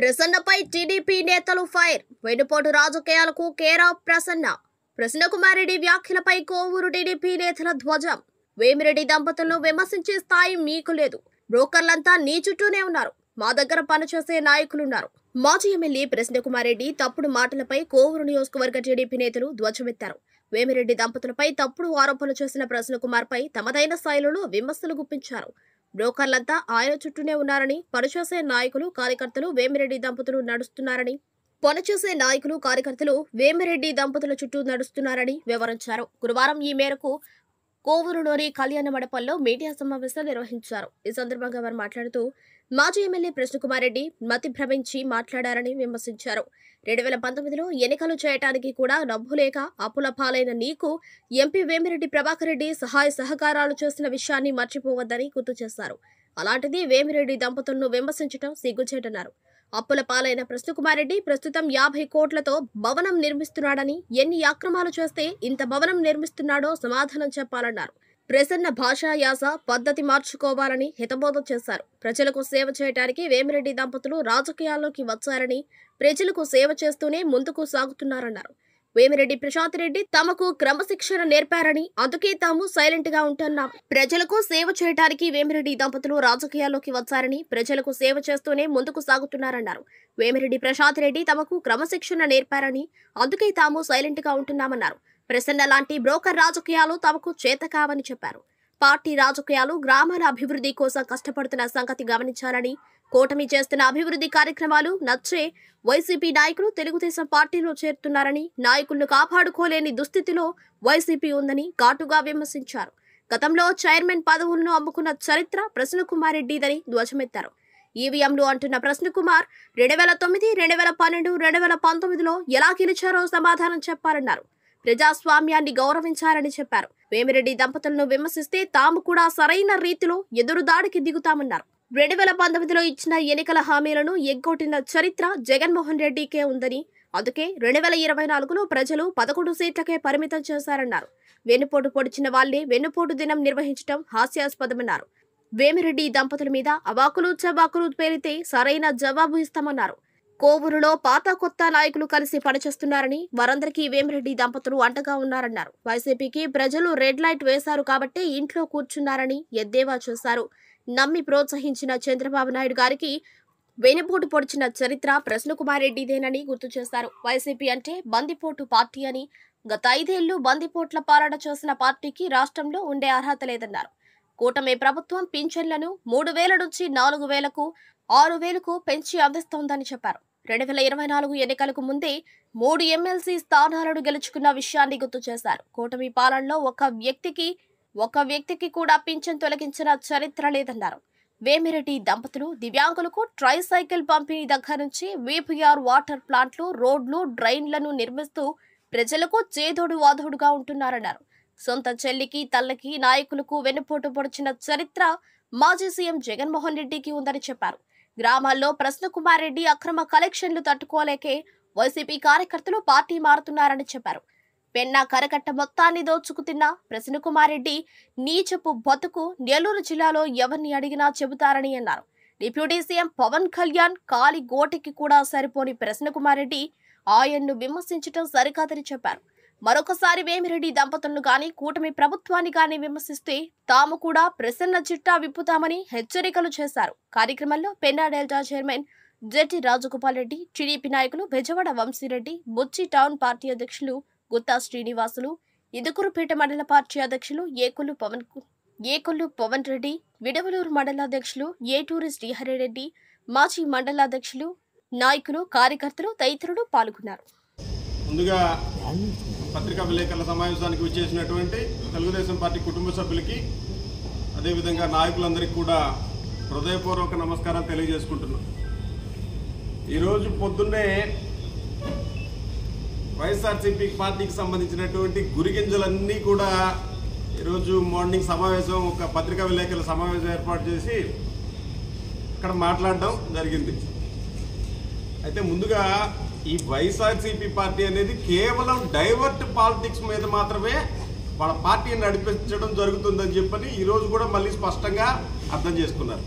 ప్రసన్నపై TDP నేతలు fire. వెన్నుపోటు రాజకీయాలకు కేర్ ఆఫ్ ప్రసన్న. ప్రసన్నకుమారెడ్డి వ్యాఖ్యలపై కోవూరు టీడీపీ నేతల ధ్వజం. వేమిరెడ్డి దంపతులను విమర్శించే స్థాయి మీకు లేదు. బ్రోకర్లంతా నీ చుట్టూనే ఉన్నారు. మా దగ్గర పనిచేసే నాయకులున్నారు. మాజీ ఎమ్మెల్యే ప్రసన్నకుమారెడ్డి తప్పుడు మాటలపై కోవూరు నియోజకవర్గ టీడీపీ నేతలు ధ్వజమెత్తారు. వేమిరెడ్డి దంపతులపై తప్పుడు ఆరోపణలు చేసిన ప్రసన్నకుమార్ పై తమదైన శైలిలో విమర్శలు గుప్పించారు. బ్రోకర్లంతా ఆయన చుట్టూనే ఉన్నారని, పనిచేసే నాయకులు కార్యకర్తలు వేమిరెడ్డి దంపతులు చుట్టూ నడుస్తున్నారని వివరించారు. గురువారం ఈ మేరకు కోవూరులోని కళ్యాణ మండపంలో మీడియా సమావేశం నిర్వహించారు. ఈ సందర్భంగా వారు మాట్లాడుతూ మాజీ ఎమ్మెల్యే ప్రసన్నకుమారెడ్డి మతి భ్రమించి మాట్లాడారని విమర్శించారు. 2019లో ఎన్నికలు చేయడానికి కూడా డబ్బు లేక అప్పుల పాలైన నీకు ఎంపీ వేమిరెడ్డి ప్రభాకర్ రెడ్డి సహాయ సహకారాలు చేసిన విషయాన్ని మర్చిపోవద్దని గుర్తు చేశారు. అలాంటిది వేమిరెడ్డి దంపతులను విమర్శించడం సిగ్గుచేటన్నారు. అప్పుల పాలైన ప్రసన్నకుమారెడ్డి ప్రస్తుతం 50 కోట్లతో భవనం నిర్మిస్తున్నాడని, ఎన్ని అక్రమాలు చేస్తే ఇంత భవనం నిర్మిస్తున్నాడో సమాధానం చెప్పాలన్నారు. ప్రసన్న భాషా యాస పద్ధతి మార్చుకోవాలని హితబోధ చేశారు. ప్రజలకు సేవ చేయడానికి వేమిరెడ్డి దంపతులు రాజకీయాల్లోకి వచ్చారని, ప్రజలకు సేవ చేస్తూనే ముందుకు సాగుతున్నారన్నారు. వేమిరెడ్డి ప్రశాంత్ రెడ్డి తమకు క్రమశిక్షణ నేర్పారని, అందుకే తాము సైలెంట్ గా ఉంటున్నాం. ప్రజలకు సేవ చేయడానికి వేమిరెడ్డి దంపతులు రాజకీయాల్లోకి వచ్చారని, ప్రజలకు సేవ చేస్తూనే ముందుకు సాగుతున్నారన్నారు. వేమిరెడ్డి ప్రశాంత్ రెడ్డి తమకు క్రమశిక్షణ నేర్పారని, అందుకే తాము సైలెంట్ గా ఉంటున్నామన్నారు. ప్రసన్న లాంటి బ్రోకర్ రాజకీయాలు తమకు చేత కావని చెప్పారు. పార్టీ రాజకీయాలు గ్రామాల అభివృద్ధి కోసం కష్టపడుతున్న సంగతి గమనించాలని, కూటమి చేస్తున్న అభివృద్ధి కార్యక్రమాలు నచ్చే వైసీపీ నాయకులు తెలుగుదేశం పార్టీలో చేరుతున్నారని, నాయకులను కాపాడుకోలేని దుస్థితిలో వైసీపీ ఉందని ఘాటుగా విమర్శించారు. గతంలో చైర్మన్ పదవులను అమ్ముకున్న చరిత్ర ప్రసన్నకుమారెడ్డిదని ధ్వజమెత్తారు. ఈవీఎంలు అంటున్న ప్రసన్నకుమార్ 2009, 2012, 2019లో ఎలా గెలిచారో సమాధానం చెప్పాలన్నారు. ప్రజాస్వామ్యాన్ని గౌరవించాలని చెప్పారు. వేమిరెడ్డి దంపతులను విమర్శిస్తే తాము కూడా సరైన రీతిలో ఎదురుదాడికి దిగుతామన్నారు. 2019లో ఇచ్చిన ఎన్నికల హామీలను ఎగ్గొట్టిన చరిత్ర జగన్మోహన్ రెడ్డికే ఉందని, అందుకే 2024లో ప్రజలు 11 సీట్లకే పరిమితం చేశారన్నారు. వెన్నుపోటు పొడిచిన వాళ్లే వెన్నుపోటు దినం నిర్వహించడం హాస్యాస్పదమన్నారు. వేమిరెడ్డి దంపతుల మీద అవాకులు చవాకులు పేరితే సరైన జవాబు ఇస్తామన్నారు. కోవూరులో పాత కొత్త నాయకులు కలిసి పనిచేస్తున్నారని, వారందరికీ వేమిరెడ్డి దంపతులు అండగా ఉన్నారన్నారు. వైసీపీకి ప్రజలు రెడ్ లైట్ వేశారు కాబట్టి ఇంట్లో కూర్చున్నారని ఎద్దేవా చేశారు. నమ్మి ప్రోత్సహించిన చంద్రబాబు నాయుడు గారికి వెనుపోటు పొడిచిన చరిత్ర ప్రసన్నకుమారెడ్డిదేనని గుర్తు చేశారు. వైసీపీ అంటే బందిపోటు పార్టీ అని, గత 5 ఏళ్లు బందిపోట్ల పాలన చేసిన పార్టీకి రాష్ట్రంలో ఉండే అర్హత లేదన్నారు. కూటమి ప్రభుత్వం పింఛన్లను 3,000 నుంచి 4,000కు, 6,000కు పెంచి అందిస్తోందని చెప్పారు. 2024 ఎన్నికలకు ముందే 3 ఎమ్మెల్సీ స్థానాలను గెలుచుకున్న విషయాన్ని గుర్తు చేశారు. కూటమి పాలనలో ఒక వ్యక్తికి కూడా పింఛన్ తొలగించిన చరిత్ర లేదన్నారు. వేమిరెడ్డి దంపతులు దివ్యాంగులకు ట్రైసైకిల్ పంపిణీ దగ్గర నుంచి వీపీఆర్ వాటర్ ప్లాంట్లు, రోడ్లు, డ్రైన్లను నిర్మిస్తూ ప్రజలకు చేదోడు వాదోడుగా ఉంటున్నారన్నారు. సొంత చెల్లికి, తల్లికి, నాయకులకు వెన్నుపోటు పొడిచిన చరిత్ర మాజీ సీఎం జగన్మోహన్ రెడ్డికి ఉందని చెప్పారు. గ్రామాల్లో ప్రసన్నకుమారెడ్డి అక్రమ కలెక్షన్లు తట్టుకోలేకే వైసీపీ కార్యకర్తలు పార్టీ మారుతున్నారని చెప్పారు. పెన్నా కరకట్ట మొత్తాన్ని దోచుకుతిన్న ప్రసన్నకుమారెడ్డి నీచపు బతుకు నెల్లూరు జిల్లాలో ఎవరిని అడిగినా చెబుతారని అన్నారు. డిప్యూటీ సీఎం పవన్ కళ్యాణ్ కాలి గోటికి కూడా సరిపోని ప్రసన్నకుమారెడ్డి ఆయన్ను విమర్శించడం సరికాదని చెప్పారు. మరొకసారి వేమిరెడ్డి దంపతులను గాని, కూటమి ప్రభుత్వాన్ని గాని విమర్శిస్తే తాము కూడా ప్రసన్న చిట్టా విప్పుతామని హెచ్చరికలు చేశారు. కార్యక్రమంలో పెన్నా డెల్టా చైర్మన్ జెట్టి రాజగోపాల్ రెడ్డి, టీడీపీ నాయకులు బెజవాడ వంశీరెడ్డి, బుచ్చి టౌన్ పార్టీ అధ్యక్షులు గుత్తా శ్రీనివాసులు, ఇదుకురుపేట మండల పార్టీ అధ్యక్షులు ఏకొల్లు పవన్ రెడ్డి, విడవలూరు మండలాధ్యక్షులు ఏటూరి శ్రీహరిరెడ్డి, మాజీ మండలాధ్యక్షులు, నాయకులు, కార్యకర్తలు తదితరులు పాల్గొన్నారు. ముందుగా పత్రికా విలేకరుల సమావేశానికి విచ్చేసినటువంటి తెలుగుదేశం పార్టీ కుటుంబ సభ్యులకి, అదేవిధంగా నాయకులందరికీ కూడా హృదయపూర్వక నమస్కారం తెలియజేసుకుంటున్నాం. ఈరోజు పొద్దున్నే వైఎస్ఆర్సీపీ పార్టీకి సంబంధించినటువంటి గురిగింజలన్నీ కూడా ఈరోజు మార్నింగ్ సమావేశం, ఒక పత్రికా విలేకరుల సమావేశం ఏర్పాటు చేసి అక్కడ మాట్లాడడం జరిగింది. అయితే ముందుగా ఈ వైఎస్ఆర్సీపీ పార్టీ అనేది కేవలం డైవర్ట్ పాలిటిక్స్ మీద మాత్రమే వాళ్ళ పార్టీని నడిపించడం జరుగుతుందని చెప్పని ఈరోజు కూడా మళ్ళీ స్పష్టంగా అర్థం చేసుకున్నారు.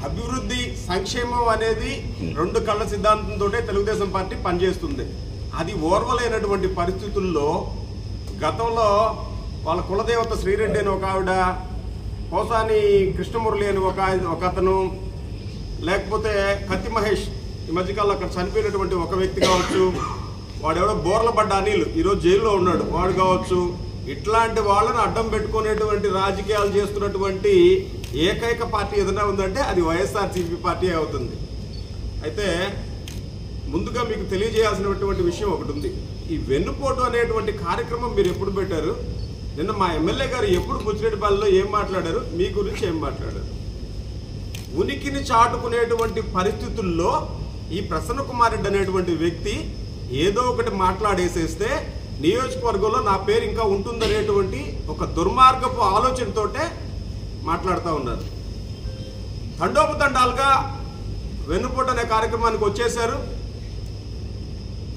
అభివృద్ధి సంక్షేమం అనేది రెండు కళ్ళ సిద్ధాంతంతో తెలుగుదేశం పార్టీ పనిచేస్తుంది. అది ఓర్వలేనటువంటి పరిస్థితుల్లో గతంలో వాళ్ళ కులదేవత శ్రీరెడ్డి అని ఒక ఆవిడ, పోసాని కృష్ణమురళి అని ఒక అతను, లేకపోతే కత్తి మహేష్ ఈ మధ్యకాలంలో అక్కడ చనిపోయినటువంటి ఒక వ్యక్తి కావచ్చు, వాడెవడో బోర్లపడ్డ అనిల్ ఈరోజు జైల్లో ఉన్నాడు వాడు కావచ్చు, ఇట్లాంటి వాళ్ళని అడ్డం పెట్టుకునేటువంటి రాజకీయాలు చేస్తున్నటువంటి ఏకైక పార్టీ ఏదైనా ఉందంటే అది వైఎస్ఆర్సీపీ పార్టీ అవుతుంది. అయితే ముందుగా మీకు తెలియజేయాల్సినటువంటి విషయం ఒకటి ఉంది. ఈ వెన్నుపోటు అనేటువంటి కార్యక్రమం మీరు ఎప్పుడు పెట్టారు? నిన్న మా ఎమ్మెల్యే గారు ఎప్పుడు బుచ్చిరెడ్డిపల్లిలో ఏం మాట్లాడారు, మీ గురించి ఏం మాట్లాడారు? ఉనికిని చాటుకునేటువంటి పరిస్థితుల్లో ఈ ప్రసన్న కుమార్ రెడ్డి అనేటువంటి వ్యక్తి ఏదో ఒకటి మాట్లాడేసేస్తే నియోజకవర్గంలో నా పేరు ఇంకా ఉంటుందనేటువంటి ఒక దుర్మార్గపు ఆలోచనతోటే మాట్లాడుతూ ఉన్నారు. తండోపతండాలుగా వెన్నుపోటు అనే కార్యక్రమానికి వచ్చేశారు.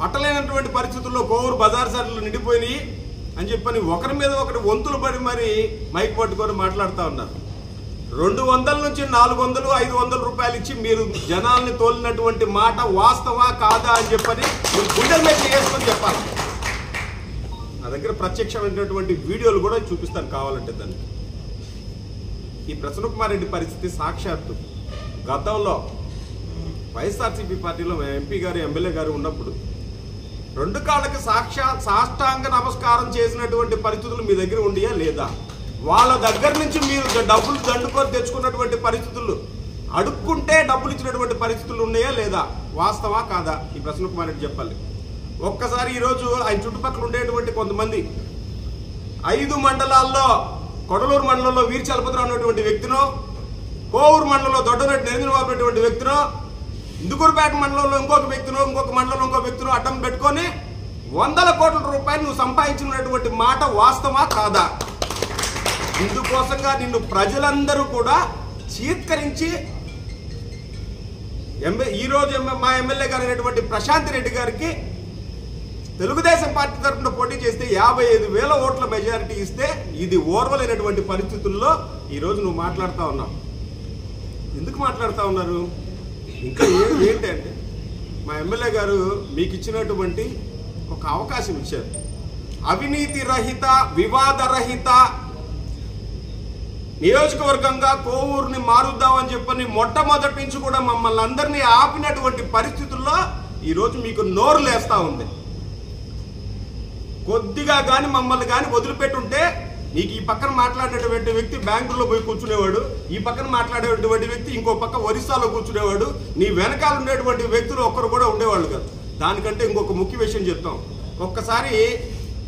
పట్టలేనటువంటి పరిస్థితుల్లో కోవూరు బజార్ సెంటర్లు నిండిపోయినాయి అని చెప్పని ఒకరి మీద ఒకటి వంతులు పడి మరి మైక్ పట్టుకొని మాట్లాడుతూ ఉన్నారు. 200 నుంచి 400, 500 రూపాయలు ఇచ్చి మీరు జనాల్ని తోలినటువంటి మాట వాస్తవా కాదా అని చెప్పని మీరు గుండెల మీద చేసుకొని చెప్పాలి. నా దగ్గర ప్రత్యక్షమైనటువంటి వీడియోలు కూడా చూపిస్తాను కావాలంటే. దాన్ని ఈ ప్రసన్న కుమార్ రెడ్డి పరిస్థితి సాక్షాత్తు గతంలో వైఎస్ఆర్సీపీ పార్టీలో ఎంపీ గారు ఎమ్మెల్యే గారు ఉన్నప్పుడు 2 కాళ్ళకి సాష్టాంగ నమస్కారం చేసినటువంటి పరిస్థితులు మీ దగ్గర ఉండియా లేదా? వాళ్ళ దగ్గర నుంచి మీరు డబ్బులు దండుకొని తెచ్చుకున్నటువంటి పరిస్థితులు, అడుక్కుంటే డబ్బులు ఇచ్చినటువంటి పరిస్థితులు ఉన్నాయా లేదా? వాస్తవా కాదా? ఈ ప్రసన్న కుమార్ రెడ్డి చెప్పాలి. ఒక్కసారి ఈరోజు ఆయన చుట్టుపక్కల ఉండేటువంటి కొంతమంది 5 మండలాల్లో, కొడలూరు మండలంలో వీరి చలపతిరావు అనేటువంటి వ్యక్తినో, కోవూరు మండలంలో దొడ్డరెడ్డి నరేంద్రబాబు అనేటువంటి వ్యక్తినో, ఇందుకూరుపేట మండలంలో ఇంకొక వ్యక్తినో, ఇంకొక మండలంలో ఇంకొక వ్యక్తినో అడ్డం పెట్టుకొని 100 కోట్ల రూపాయలు నువ్వు సంపాదించినటువంటి మాట వాస్తవా కాదా? ఇందుకోసంగా నిన్ను ప్రజలందరూ కూడా చీత్కరించి ఈరోజు మా ఎమ్మెల్యే గారు అయినటువంటి ప్రశాంత్ రెడ్డి గారికి తెలుగుదేశం పార్టీ తరఫున పోటీ చేస్తే 55,000 ఓట్ల మెజారిటీ ఇస్తే ఇది ఓర్వలేనటువంటి పరిస్థితుల్లో ఈరోజు నువ్వు మాట్లాడుతూ ఉన్నావు. ఎందుకు మాట్లాడుతూ ఉన్నారు? ఇంకా ఏంటంటే మా ఎమ్మెల్యే గారు మీకు ఇచ్చినటువంటి ఒక అవకాశం ఇచ్చారు. అవినీతి రహిత, వివాద రహిత నియోజకవర్గంగా కోవూరుని మారుద్దామని చెప్పని మొట్టమొదటి నుంచి కూడా మమ్మల్ని అందరినీ ఆపినటువంటి పరిస్థితుల్లో ఈరోజు మీకు నోరు లేస్తా ఉంది. కొద్దిగా కానీ మమ్మల్ని కానీ వదిలిపెట్టుంటే నీకు ఈ పక్కన మాట్లాడేటువంటి వ్యక్తి బెంగళూరులో పోయి కూర్చునేవాడు, ఈ పక్కన మాట్లాడేటువంటి వ్యక్తి ఇంకో పక్క ఒరిస్సాలో కూర్చునేవాడు, నీ వెనకాల ఉండేటువంటి వ్యక్తులు ఒక్కరు కూడా ఉండేవాళ్ళు కాదు. దానికంటే ఇంకొక ముఖ్య విషయం చెప్తాం. ఒక్కసారి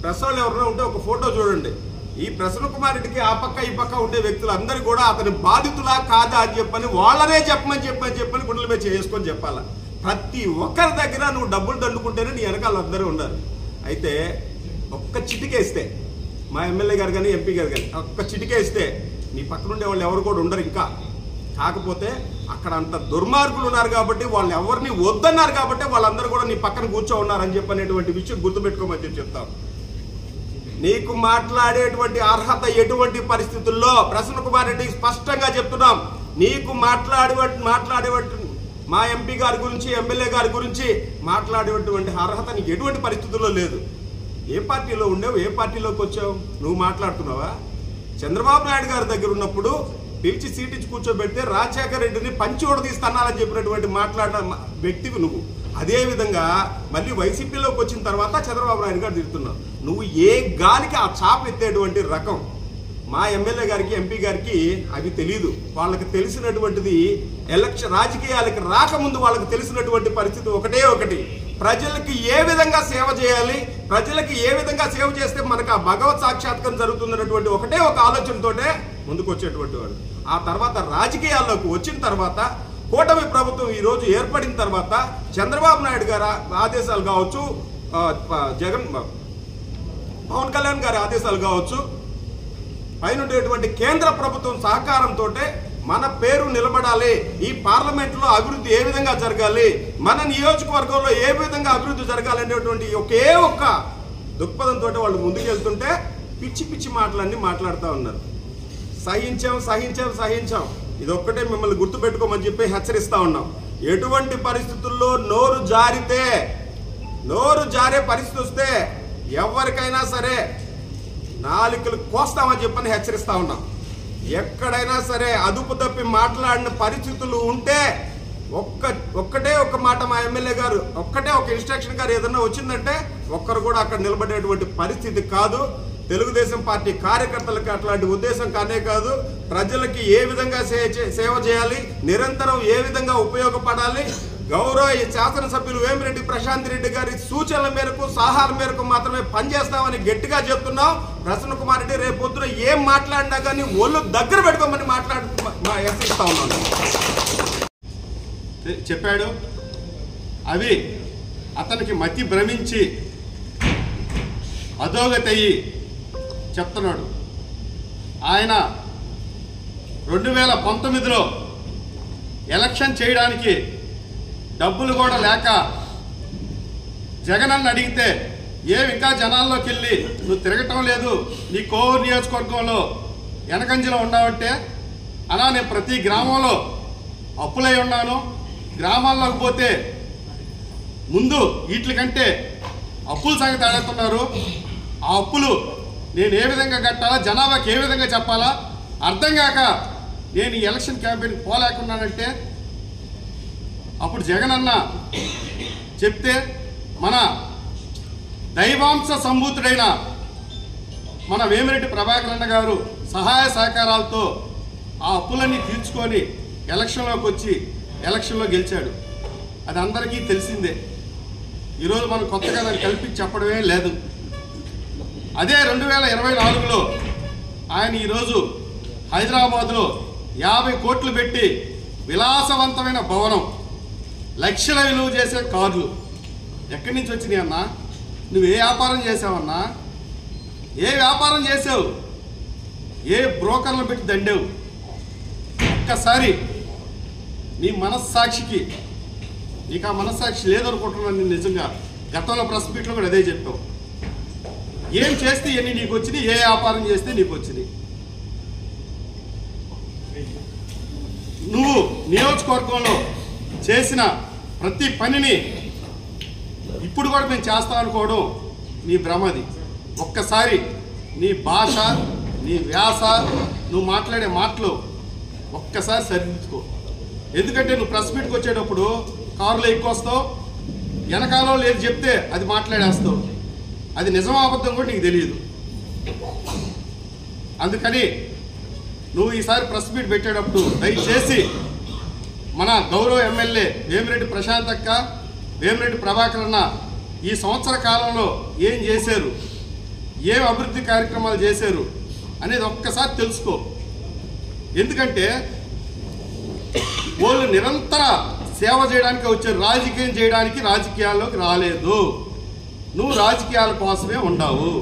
ప్రెస్ వాళ్ళు ఎవరైనా ఉంటే ఒక ఫోటో చూడండి. ఈ ప్రసన్న కుమార్ రెడ్డికి ఆ పక్క ఈ పక్క ఉండే వ్యక్తులందరూ కూడా అతని బాధితులా కాదా అని చెప్పని వాళ్ళనే చెప్పని గుండెల మీద చేసుకొని చెప్పాలా. ప్రతి ఒక్కరి దగ్గర నువ్వు డబ్బులు దండుకుంటేనే నీ వెనకాల అందరూ ఉన్నారు. అయితే ఒక్క చిటికేస్తే మా ఎమ్మెల్యే గారు కానీ ఎంపీ గారు కానీ ఒక్క చిటికేస్తే నీ పక్కన ఉండే వాళ్ళు ఎవరు కూడా ఉండరు. ఇంకా కాకపోతే అక్కడ అంత దుర్మార్గులు ఉన్నారు కాబట్టి వాళ్ళు ఎవరిని వద్దన్నారు కాబట్టి వాళ్ళందరూ కూడా నీ పక్కన కూర్చో ఉన్నారని చెప్పనేటువంటి విషయం గుర్తుపెట్టుకోమని చెప్పి చెప్తాం. నీకు మాట్లాడేటువంటి అర్హత ఎటువంటి పరిస్థితుల్లో ప్రసన్న కుమార్ రెడ్డి స్పష్టంగా చెప్తున్నాం. నీకు మాట్లాడేటువంటి మా ఎంపీ గారి గురించి, ఎమ్మెల్యే గారి గురించి మాట్లాడేటువంటి అర్హత నీకు ఎటువంటి పరిస్థితుల్లో లేదు. ఏ పార్టీలో ఉండేవు, ఏ పార్టీలోకి వచ్చావు? నువ్వు మాట్లాడుతున్నావా? చంద్రబాబు నాయుడు గారి దగ్గర ఉన్నప్పుడు పిలిచి సీట్ ఇచ్చి కూర్చోబెడితే రాజశేఖర రెడ్డిని పంచి ఓడదీస్తానని చెప్పినటువంటి మాట్లాడిన వ్యక్తివి నువ్వు. అదేవిధంగా మళ్ళీ వైసీపీలోకి వచ్చిన తర్వాత చంద్రబాబు నాయుడు గారు తిడుతున్నావు. నువ్వు ఏ గాలికి ఆ చాప ఎత్తేటువంటి రకం. మా ఎమ్మెల్యే గారికి, ఎంపీ గారికి అవి తెలియదు. వాళ్ళకి తెలిసినటువంటిది ఎలక్షన్ రాజకీయాలకి రాకముందు వాళ్ళకి తెలిసినటువంటి పరిస్థితి ఒకటి, ప్రజలకి ఏ విధంగా సేవ చేయాలి, ప్రజలకి ఏ విధంగా సేవ చేస్తే మనకు ఆ భగవత్ సాక్షాత్కారం జరుగుతుందన్నటువంటి ఒక ఆలోచనతోటే ముందుకు వచ్చేటువంటి వాడు. ఆ తర్వాత రాజకీయాల్లోకి వచ్చిన తర్వాత కూటమి ప్రభుత్వం ఈరోజు ఏర్పడిన తర్వాత చంద్రబాబు నాయుడు గారి ఆదేశాలు కావచ్చు, పవన్ కళ్యాణ్ గారి ఆదేశాలు కావచ్చు, పైన ఉండేటువంటి కేంద్ర ప్రభుత్వం సహకారంతో మన పేరు నిలబడాలి, ఈ పార్లమెంట్లో అభివృద్ధి ఏ విధంగా జరగాలి, మన నియోజకవర్గంలో ఏ విధంగా అభివృద్ధి జరగాలి అనేటువంటి ఒకే ఒక్క దృక్పథంతో వాళ్ళు ముందుకెళ్తుంటే పిచ్చి పిచ్చి మాటలన్నీ మాట్లాడుతూ ఉన్నారు. సహించాం ఇదొక్కటే మిమ్మల్ని గుర్తుపెట్టుకోమని చెప్పి హెచ్చరిస్తా ఉన్నాం. ఎటువంటి పరిస్థితుల్లో నోరు జారే పరిస్థితి వస్తే ఎవరికైనా సరే నాలుకలు కోస్తామని చెప్పని హెచ్చరిస్తా ఉన్నాం. ఎక్కడైనా సరే అదుపు తప్పి మాట్లాడిన పరిస్థితులు ఉంటే ఒక్కటే ఒక మాట మా ఎమ్మెల్యే గారు ఒక్కటే ఒక ఇన్స్ట్రక్షన్ గారు ఏదన్నా వచ్చిందంటే ఒక్కరు కూడా అక్కడ నిలబడేటువంటి పరిస్థితి కాదు. తెలుగుదేశం పార్టీ కార్యకర్తలకు అట్లాంటి ఉద్దేశం కానే కాదు. ప్రజలకి ఏ విధంగా సేవ చేయాలి, నిరంతరం ఏ విధంగా ఉపయోగపడాలి, గౌరవ శాసనసభ్యులు వేమిరెడ్డి ప్రశాంత్ రెడ్డి గారి సూచనల మేరకు సలహాల మేరకు మాత్రమే పనిచేస్తామని గట్టిగా చెప్తున్నాం. ప్రసన్న కుమార్ రెడ్డి రేపు పొద్దున ఏం మాట్లాడినా కానీ ఒళ్ళు దగ్గర పెట్టుకోమని హెచ్చరిస్తా ఉన్నాను చెప్పాడు. అవి అతనికి మతి భ్రమించి అధోగతయ్యి చెప్తున్నాడు. ఆయన 2019లో ఎలక్షన్ చేయడానికి డబ్బులు కూడా లేక జగనన్న అడిగితే ఇంకా జనాల్లోకి వెళ్ళి నువ్వు తిరగటం లేదు, నీ కోవూరు నియోజకవర్గంలో వెనకంజలో ఉన్నావంటే అలా నేను ప్రతి గ్రామంలో అప్పులై ఉన్నాను, గ్రామాల్లోకి పోతే ముందు వీటి కంటే అప్పుల సంగతి అడుగుతున్నారు, ఆ అప్పులు నేను ఏ విధంగా కట్టాలా, జనాభాకి ఏ విధంగా చెప్పాలా అర్థం కాక నేను ఈ ఎలక్షన్ క్యాంపెయిన్కి పోలేకున్నానంటే అప్పుడు జగనన్న చెప్తే మన దైవాంశ సంభూతుడైన మన వేమిరెడ్డి ప్రభాకర్ అన్న గారు సహాయ సహకారాలతో ఆ అప్పులన్నీ తీర్చుకొని ఎలక్షన్లోకి వచ్చి ఎలక్షన్లో గెలిచాడు. అది అందరికీ తెలిసిందే. ఈరోజు మనం కొత్తగా దాన్ని కల్పించి చెప్పడమే లేదు. అదే 2024లో ఆయన ఈరోజు హైదరాబాద్లో 50 కోట్లు పెట్టి విలాసవంతమైన భవనం, లక్షల విలువ చేసే కార్లు ఎక్కడి నుంచి వచ్చినాయి అన్నా? నువ్వు ఏ వ్యాపారం చేసావన్నా? ఏ వ్యాపారం చేసావు? ఏ బ్రోకర్లను పెట్టి దండావు? ఒక్కసారి నీ మనస్సాక్షికి, నీకు ఆ మనస్సాక్షి లేదనుకుంటున్నాను నేను నిజంగా. గతంలో ప్రెస్ మీట్లో కూడా అదే చెప్పావు. ఏం చేస్తే ఎన్ని నీకు వచ్చినాయి, ఏ వ్యాపారం చేస్తే నీకు వచ్చినాయి? నువ్వు నియోజకవర్గంలో చేసిన ప్రతి పనిని ఇప్పుడు కూడా మేము చేస్తాం అనుకోవడం నీ భ్రమది. ఒక్కసారి నీ భాష, నీ వ్యాస, నువ్వు మాట్లాడే మాటలు ఒక్కసారి సరిదిద్దుకో. ఎందుకంటే నువ్వు ప్రెస్ మీట్కి వచ్చేటప్పుడు కారులో ఎక్కువ వస్తావు, వెనకాలలో లేదు చెప్తే అది మాట్లాడేస్తావు. అది నిజం అబద్ధం కూడా నీకు తెలియదు. అందుకని నువ్వు ఈసారి ప్రెస్ మీట్ పెట్టేటప్పుడు దయచేసి మన గౌరవ ఎమ్మెల్యే వేమిరెడ్డి ప్రశాంత్ అక్క, వేమిరెడ్డి ప్రభాకర్ అన్న ఈ సంవత్సర కాలంలో ఏం చేశారు, ఏం అభివృద్ధి కార్యక్రమాలు చేశారు అనేది ఒక్కసారి తెలుసుకో. ఎందుకంటే వాళ్ళు నిరంతర సేవ చేయడానికి వచ్చారు, రాజకీయం చేయడానికి రాజకీయాల్లోకి రాలేదు. నువ్వు రాజకీయాల కోసమే ఉండవు.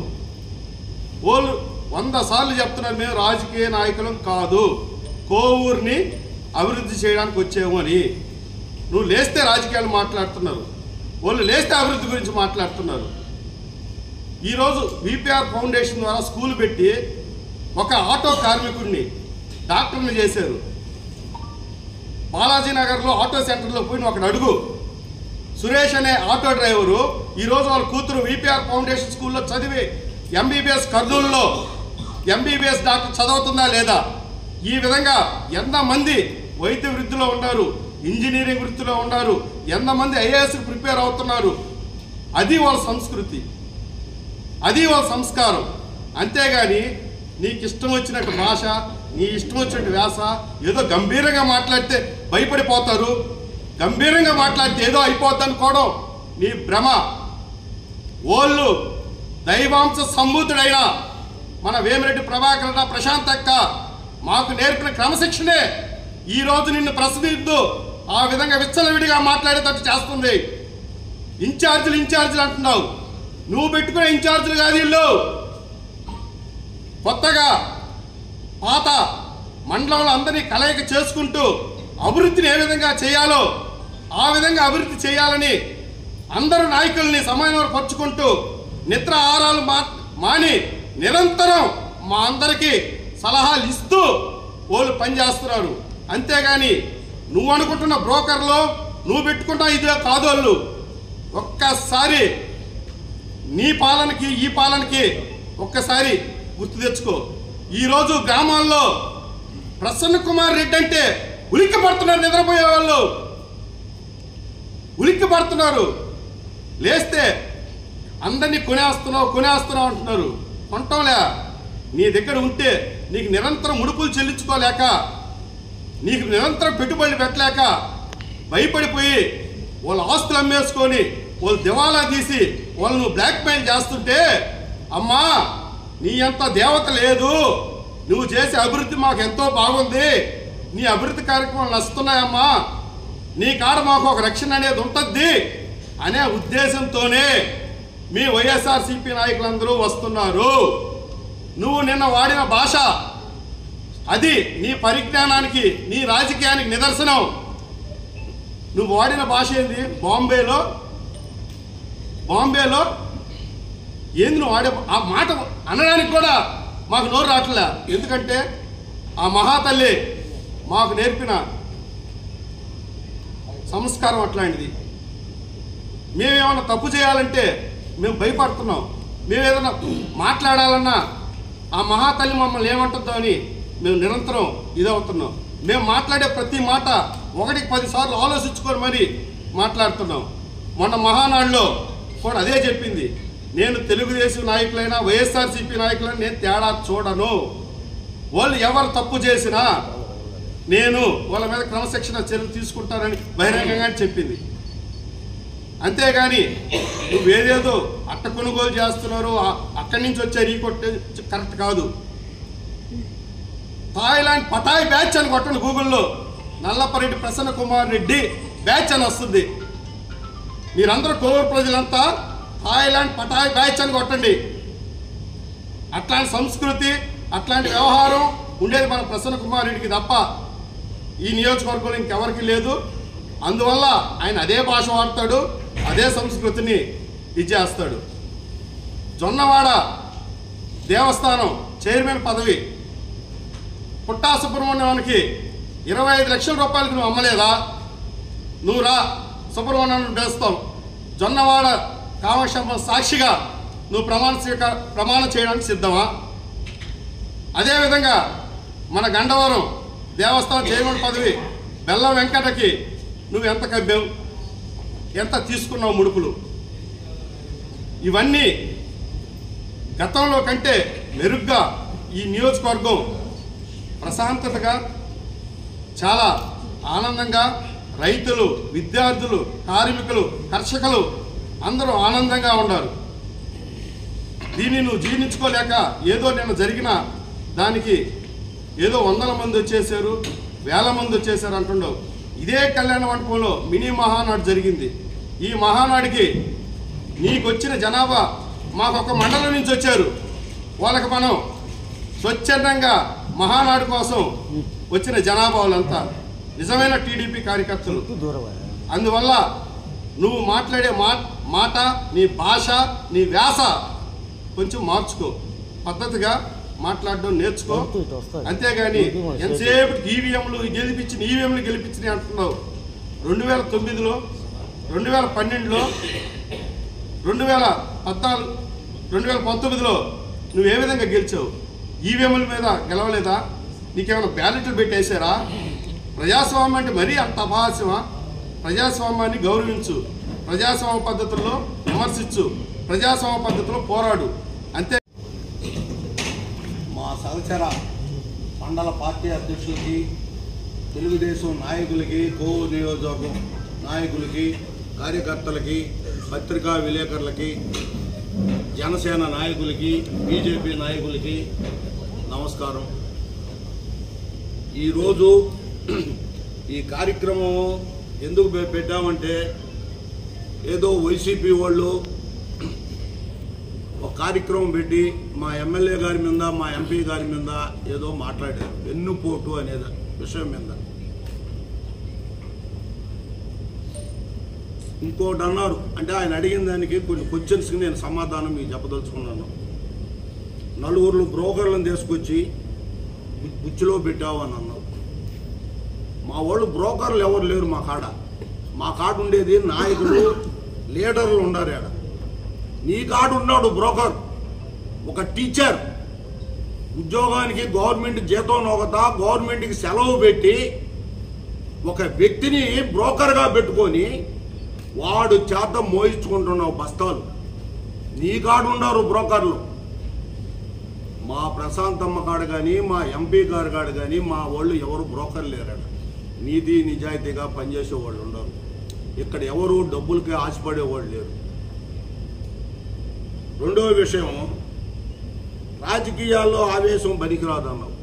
వాళ్ళు 100 సార్లు చెప్తున్నారు మేము రాజకీయ నాయకులం కాదు, కోవూరుని అభివృద్ధి చేయడానికి వచ్చాము అని. నువ్వు లేస్తే రాజకీయాలు మాట్లాడుతున్నారు, వాళ్ళు లేస్తే అభివృద్ధి గురించి మాట్లాడుతున్నారు. ఈరోజు విపిఆర్ ఫౌండేషన్ ద్వారా స్కూల్ పెట్టి ఒక ఆటో కార్మికుడిని డాక్టర్ని చేశారు. బాలాజీ నగర్లో ఆటో సెంటర్లో పోయిన ఒకడు అడుగు. సురేష్ అనే ఆటో డ్రైవరు ఈరోజు వాళ్ళ కూతురు విపిఆర్ ఫౌండేషన్ స్కూల్లో చదివి ఎంబీబీఎస్ కర్నూలులో ఎంబీబీఎస్ డాక్టర్ చదువుతుందా లేదా? ఈ విధంగా ఎంతమంది వైద్య వృత్తిలో ఉన్నారు, ఇంజనీరింగ్ వృత్తిలో ఉన్నారు, ఎంతమంది ఐఏఎస్కి ప్రిపేర్ అవుతున్నారు. అది వాళ్ళ సంస్కృతి, అది వాళ్ళ సంస్కారం. అంతేగాని నీకు ఇష్టం వచ్చినట్టు భాష, నీ ఇష్టం వచ్చినట్టు వ్యాస, ఏదో గంభీరంగా మాట్లాడితే భయపడిపోతారు, గంభీరంగా మాట్లాడితే ఏదో అయిపోద్ది అనుకోవడం నీ భ్రమ. ఓళ్ళు దైవాంశ సంభూతుడైన మన వేమిరెడ్డి ప్రభాకర్ ప్రశాంత్ అక్క మాకు నేర్పిన క్రమశిక్షణే ఈరోజు నిన్ను ప్రశ్నిస్తూ ఆ విధంగా విచ్చలవిడిగా మాట్లాడేటట్టు చేస్తుంది. ఇన్ఛార్జీలు అంటున్నావు, నువ్వు పెట్టుకునే ఇన్ఛార్జీలు కాదు వీళ్ళు. కొత్తగా పాత మండలంలో అందరినీ కలయిక చేసుకుంటూ అభివృద్ధిని ఏ విధంగా చేయాలో ఆ విధంగా అభివృద్ధి చేయాలని అందరూ నాయకుల్ని సమన్వయపరుచుకుంటూ నిద్ర ఆహారాలు మాని నిరంతరం మా అందరికీ సలహాలు ఇస్తూ వాళ్ళు పనిచేస్తున్నారు. అంతేగాని నువ్వు అనుకుంటున్న బ్రోకర్లు, నువ్వు పెట్టుకున్న ఇదే కాదోళ్ళు. ఒక్కసారి నీ పాలనకి ఈ పాలనకి ఒక్కసారి గుర్తు తెచ్చుకో. ఈరోజు గ్రామాల్లో ప్రసన్న కుమార్ రెడ్డి అంటే ఉలిక్కి పడుతున్నారు, నిద్రపోయే వాళ్ళు ఉలిక్కి పడుతున్నారు. లేస్తే అందరినీ కొనేస్తున్నావు అంటున్నారు. కొంటంలే, నీ దగ్గర ఉంటే నీకు నిరంతరం ముడుపులు చెల్లించుకోలేక, నీకు నిరంతరం పెట్టుబడులు పెట్టలేక భయపడిపోయి వాళ్ళ ఆస్తులు అమ్మేసుకొని వాళ్ళు దివాలా తీసి వాళ్ళను బ్లాక్మెయిల్ చేస్తుంటే, అమ్మా నీ అంత దేవత లేదు, నువ్వు చేసే అభివృద్ధి మాకు ఎంతో బాగుంది, నీ అభివృద్ధి కార్యక్రమాలు నస్తున్నాయమ్మా, నీ కాడ మాకు ఒక రక్షణ అనేది ఉంటుంది అనే ఉద్దేశంతోనే మీ వైఎస్ఆర్సీపీ నాయకులందరూ వస్తున్నారు. నువ్వు నిన్న వాడిన భాష అది నీ పరిజ్ఞానానికి, నీ రాజకీయానికి నిదర్శనం. నువ్వు వాడిన భాష ఏంది? బాంబేలో ఏంది నువ్వు వాడే ఆ మాట అనడానికి కూడా మాకు నోరు రావట్లే. ఎందుకంటే ఆ మహాతల్లి మాకు నేర్పిన సంస్కారం అట్లాంటిది. మేమేమన్నా తప్పు చేయాలంటే మేము భయపడుతున్నాం. మేమేదన్నా మాట్లాడాలన్నా ఆ మహాతల్లి మమ్మల్ని ఏమంటుందో అని మేము నిరంతరం ఇదవుతున్నాం. మేము మాట్లాడే ప్రతి మాట 1-10 సార్లు ఆలోచించుకొని మరి మాట్లాడుతున్నాం. మొన్న మహానాడులో కూడా అదే చెప్పింది. నేను తెలుగుదేశం నాయకులైనా వైఎస్ఆర్సీపీ నాయకులైనా నేను తేడా చూడను. వాళ్ళు ఎవరు తప్పు చేసినా నేను వాళ్ళ మీద క్రమశిక్షణ చర్యలు తీసుకుంటానని బహిరంగంగా చెప్పింది. అంతేగాని నువ్వేదేదో అట్ట కొనుగోలు చేస్తున్నారు, అక్కడి నుంచి వచ్చే రీకొట్టే కరెక్ట్ కాదు. థాయిలాండ్ పటాయ్ బ్యాచ్ అని కొట్టండి గూగుల్లో, నల్లపరెడ్డి ప్రసన్న కుమార్ రెడ్డి బ్యాచ్ అని వస్తుంది. మీరందరూ కోవూరు ప్రజలంతా థాయిలాండ్ పటాయ్ బ్యాచ్ అని కొట్టండి. అట్లాంటి సంస్కృతి, అట్లాంటి వ్యవహారం ఉండేది మన ప్రసన్న కుమార్ రెడ్డికి తప్ప ఈ నియోజకవర్గంలో ఇంకెవరికి లేదు. అందువల్ల ఆయన అదే భాష వాడతాడు, అదే సంస్కృతిని ఇచ్చేస్తాడు. జొన్నవాడ దేవస్థానం చైర్మన్ పదవి పుట్టా సుబ్రహ్మణ్యానికి 25 లక్షల రూపాయలకి నువ్వు అమ్మలేదా? నువ్వు రా, సుబ్రహ్మణ్యాన్ని వేస్తాం. జొన్నవాడ కామక్షేమ సాక్షిగా నువ్వు ప్రమాణం చేయడానికి సిద్ధమా? అదేవిధంగా మన గండవరం దేవస్థానం చైర్మన్ పదవి బెల్ల వెంకటకి నువ్వు ఎంత కబ్బావు, ఎంత తీసుకున్నావు ముడుపులు? ఇవన్నీ గతంలో కంటే మెరుగ్గా ఈ నియోజకవర్గం ప్రశాంతతగా, చాలా ఆనందంగా, రైతులు, విద్యార్థులు, కార్మికులు, కర్షకులు అందరూ ఆనందంగా ఉన్నారు. దీన్ని నువ్వు జీర్ణించుకోలేక ఏదో నిన్న జరిగిన దానికి ఏదో 100 మంది వచ్చేసారు, 1000 మంది వచ్చేసారు అంటుండవు. ఇదే కళ్యాణ మండపంలో మినీ మహానాడు జరిగింది. ఈ మహానాడికి నీకు వచ్చిన జనాభా మాకొక మండలం నుంచి వచ్చారు. వాళ్ళకి మనం స్వచ్ఛందంగా మహానాడు కోసం వచ్చిన జనాభా వాళ్ళంతా నిజమైన టీడీపీ కార్యకర్తలు. అందువల్ల నువ్వు మాట్లాడే మాట, నీ భాష, నీ వ్యాస కొంచెం మార్చుకో, పద్ధతిగా మాట్లాడడం నేర్చుకో. అంతేగాని ఎంతసేపు ఈవీఎంలు గెలిపించినాయి అంటున్నావు. 2009లో, 2012లో, 2014, 2019లో నువ్వు ఏ విధంగా గెలిచావు? ఈవీఎంల మీద గెలవలేదా? నీకేమైనా బ్యాలెట్లు పెట్టేశారా? ప్రజాస్వామ్యం అంటే మరీ అంత అపహాస్యమా? ప్రజాస్వామ్యాన్ని గౌరవించు, ప్రజాస్వామ్య పద్ధతుల్లో విమర్శించు, ప్రజాస్వామ్య పద్ధతిలో పోరాడు. అంతే. మా సహచర మండల పార్టీ అధ్యక్షులకి, తెలుగుదేశం నాయకులకి, కోవూరు నియోజకవర్గం నాయకులకి, కార్యకర్తలకి, పత్రికా విలేకరులకి, జనసేన నాయకులకి, బీజేపీ నాయకులకి నమస్కారం. ఈరోజు ఈ కార్యక్రమం ఎందుకు పెట్టామంటే, ఏదో వైసీపీ వాళ్ళు ఒక కార్యక్రమం పెట్టి మా ఎమ్మెల్యే గారి మీద, మా ఎంపీ గారి మీద ఏదో మాట్లాడారు, వెన్నుపోటు అనే విషయం మీద. ఇంకోటి అన్నారు, అంటే ఆయన అడిగిన దానికి కొన్ని క్వశ్చన్స్కి నేను సమాధానం మీకు చెప్పదలుచుకున్నాను. నలుగురు బ్రోకర్లను తీసుకొచ్చి బుచ్చిలో పెట్టావు అని అన్నారు. మా వాళ్ళు బ్రోకర్లు ఎవరు లేరు మా కాడ ఉండేది నాయకులు లీడర్లు ఉన్నారు. ఆడ నీ కాడ ఉన్నాడు బ్రోకర్, ఒక టీచర్ ఉద్యోగానికి గవర్నమెంట్ జీతం నొకతా, గవర్నమెంట్కి సెలవు పెట్టి ఒక వ్యక్తిని బ్రోకర్గా పెట్టుకొని వాడు చేత మోయించుకుంటున్నావు బస్తాలు. నీ కాడ ఉన్నారు బ్రోకర్లు. మా ప్రశాంతమ్మ కాడ కానీ మా ఎంపీ గారి కాడ కానీ మా వాళ్ళు ఎవరు బ్రోకర్ లేరట. నీతి నిజాయితీగా పనిచేసే వాళ్ళు ఉండరు. ఇక్కడ ఎవరు డబ్బులకి ఆశపడేవాళ్ళు లేరు. రెండవ విషయం, రాజకీయాల్లో ఆవేశం పనికిరాదన్నావు.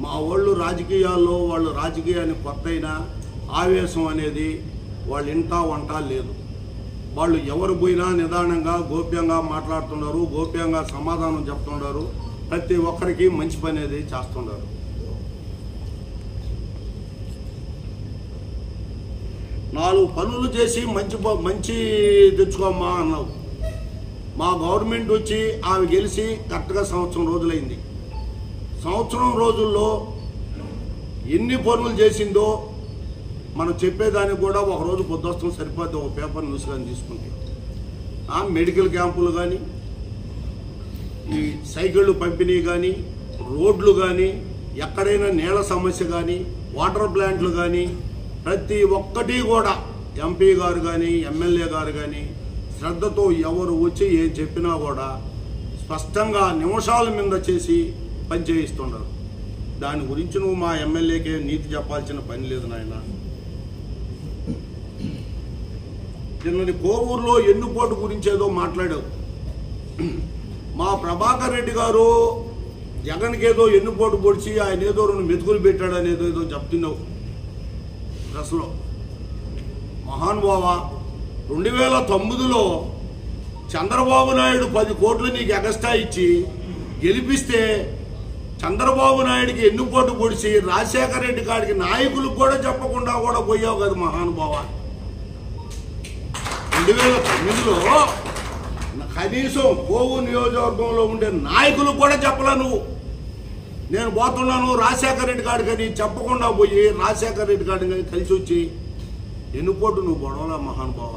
మా వాళ్ళు రాజకీయాల్లో వాళ్ళు రాజకీయాన్ని కొత్త అయినా ఆవేశం అనేది వాళ్ళ ఇంటా వంట లేదు. వాళ్ళు ఎవరు పోయినా నిదానంగా గోప్యంగా మాట్లాడుతున్నారు, గోప్యంగా సమాధానం చెప్తున్నారు. ప్రతి ఒక్కరికి మంచి పని అనేది చేస్తున్నారు. నాలుగు పనులు చేసి మంచి తెచ్చుకోమ్మా అన్నావు. మా గవర్నమెంట్ వచ్చి ఆమె గెలిచి కరెక్ట్గా సంవత్సరం రోజులైంది. సంవత్సరం రోజుల్లో ఎన్ని పనులు చేసిందో మనం చెప్పేదానికి కూడా ఒకరోజు పొద్దుస్తాం సరిపోద్ది. ఒక పేపర్ న్యూస్ కానీ తీసుకుంటే మెడికల్ క్యాంపులు కానీ, ఈ సైకిళ్ళు పంపిణీ కానీ, రోడ్లు కానీ, ఎక్కడైనా నేల సమస్య కానీ, వాటర్ ప్లాంట్లు కానీ, ప్రతి ఒక్కటి కూడా ఎంపీ గారు కానీ ఎమ్మెల్యే గారు కానీ శ్రద్ధతో ఎవరు వచ్చి ఏం చెప్పినా కూడా స్పష్టంగా నిమిషాల మీద చేసి పని చేయిస్తున్నారు. దాని గురించి నువ్వు మా ఎమ్మెల్యేకే నీతి చెప్పాల్సిన పని లేదు నాయన. నిన్నటి కోవూరులో ఎన్నుపోటు గురించి ఏదో మాట్లాడావు. మా ప్రభాకర్ రెడ్డి గారు జగన్కి ఏదో ఎన్నుపోటు పొడిచి ఆయన ఏదో 2 మెతుకులు పెట్టాడు అనేది ఏదో చెప్తున్నావు అసలు. మహానుభావ, 2009లో చంద్రబాబు నాయుడు 10 కోట్లు నీకు ఎగస్ట్రా ఇచ్చి గెలిపిస్తే చంద్రబాబు నాయుడికి ఎన్నుపోటు పొడిచి రాజశేఖర రెడ్డి కాడికి నాయకులకు కూడా చెప్పకుండా కూడా పోయావు కదా మహానుభావ. 2009లో కనీసం కోవూరు నియోజకవర్గంలో ఉండే నాయకులకు కూడా చెప్పలా నువ్వు. నేను పోతున్నాను రాజశేఖర రెడ్డి కాడికని చెప్పకుండా పోయి రాజశేఖర రెడ్డి కాడిని కలిసి వచ్చి ఎన్నుపోటు నువ్వు పొడవలా మహానుభావ.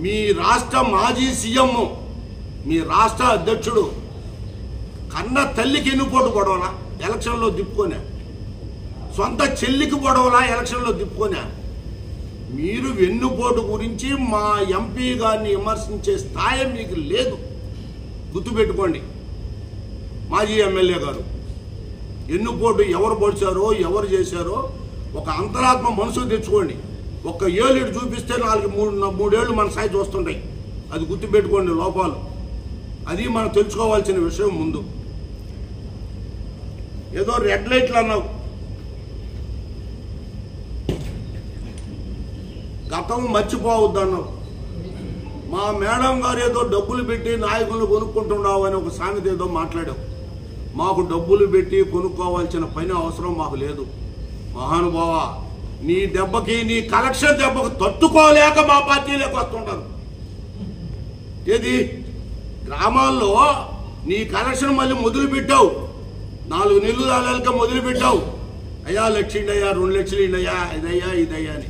మీ రాష్ట్ర మాజీ సీఎం, మీ రాష్ట్ర అధ్యక్షుడు కన్న తల్లికి ఎన్నుపోటు పొడవలా ఎలక్షన్లో దిప్పుకోనా, సొంత చెల్లికి పొడవలా ఎలక్షన్లో దిప్పుకోనా. మీరు వెన్నుపోటు గురించి మా ఎంపీ గారిని విమర్శించే స్థాయి మీకు లేదు. గుర్తుపెట్టుకోండి. మాజీ ఎమ్మెల్యే గారు ఎన్నుపోటు ఎవరు పొడిచారో ఎవరు చేశారో ఒక అంతరాత్మ మనసు తెచ్చుకోండి. ఒక్క ఏళ్ళు చూపిస్తే 3 ఏళ్ళు మన సాయి చూస్తుంటాయి. అది గుర్తుపెట్టుకోండి లోపాలు. అది మనం తెలుసుకోవాల్సిన విషయం. ముందు ఏదో రెడ్ లైట్లు అన్నావు. గతం మర్చిపోవద్దన్నావు. మా మేడం గారు ఏదో డబ్బులు పెట్టి నాయకులను కొనుక్కుంటున్నావు అని ఒక సామెత ఏదో మాట్లాడావు. మాకు డబ్బులు పెట్టి కొనుక్కోవాల్సిన పని అవసరం మాకు లేదు మహానుభావ. నీ దెబ్బకి, నీ కలెక్షన్ దెబ్బకు తట్టుకోలేక మా పార్టీలోకి వస్తుంటారు. ఏది గ్రామాల్లో నీ కలెక్షన్ మళ్ళీ మొదలు పెట్టావు. 4 నెలలు దాకా మొదలు పెట్టావు. అయ్యా 1 లక్ష అయ్యా, 2 లక్షలు అయ్యా, ఇదయ్యా అని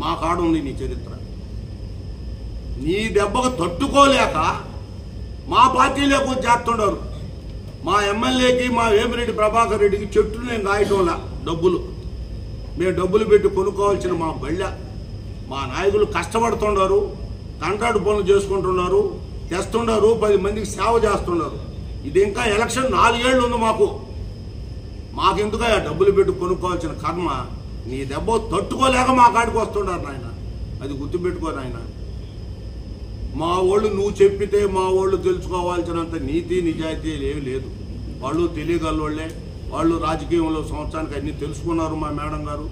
మా కాడ ఉంది నీ చరిత్ర. నీ దెబ్బకు తట్టుకోలేక మా పార్టీలోకి చేస్తుంటారు. మా ఎమ్మెల్యేకి, మా వేమిరెడ్డి ప్రభాకర్ రెడ్డికి చెట్లు నేను రాయటంలా డబ్బులు. మేము డబ్బులు పెట్టి కొనుక్కోవాల్సిన మా బళ్ళ. మా నాయకులు కష్టపడుతున్నారు, కాంట్రాక్ట్ పనులు చేసుకుంటున్నారు, తెస్తున్నారు, 10 మందికి సేవ చేస్తున్నారు. ఇది ఇంకా ఎలక్షన్ 4 ఏళ్ళు ఉంది మాకు. మాకెందుకు డబ్బులు పెట్టి కొనుక్కోవాల్సిన కర్మ. నీ దెబ్బ తట్టుకోలేక మా కాడికి వస్తున్నారు నాయన. అది గుర్తుపెట్టుకో నాయన. మా వాళ్ళు నువ్వు చెప్పితే మా వాళ్ళు తెలుసుకోవాల్సినంత నీతి నిజాయితీ ఏమీ లేదు. వాళ్ళు తెలియగలవాళ్లే. వాళ్ళు రాజకీయంలో సంవత్సరానికి అన్నీ తెలుసుకున్నారు. మా మేడం గారు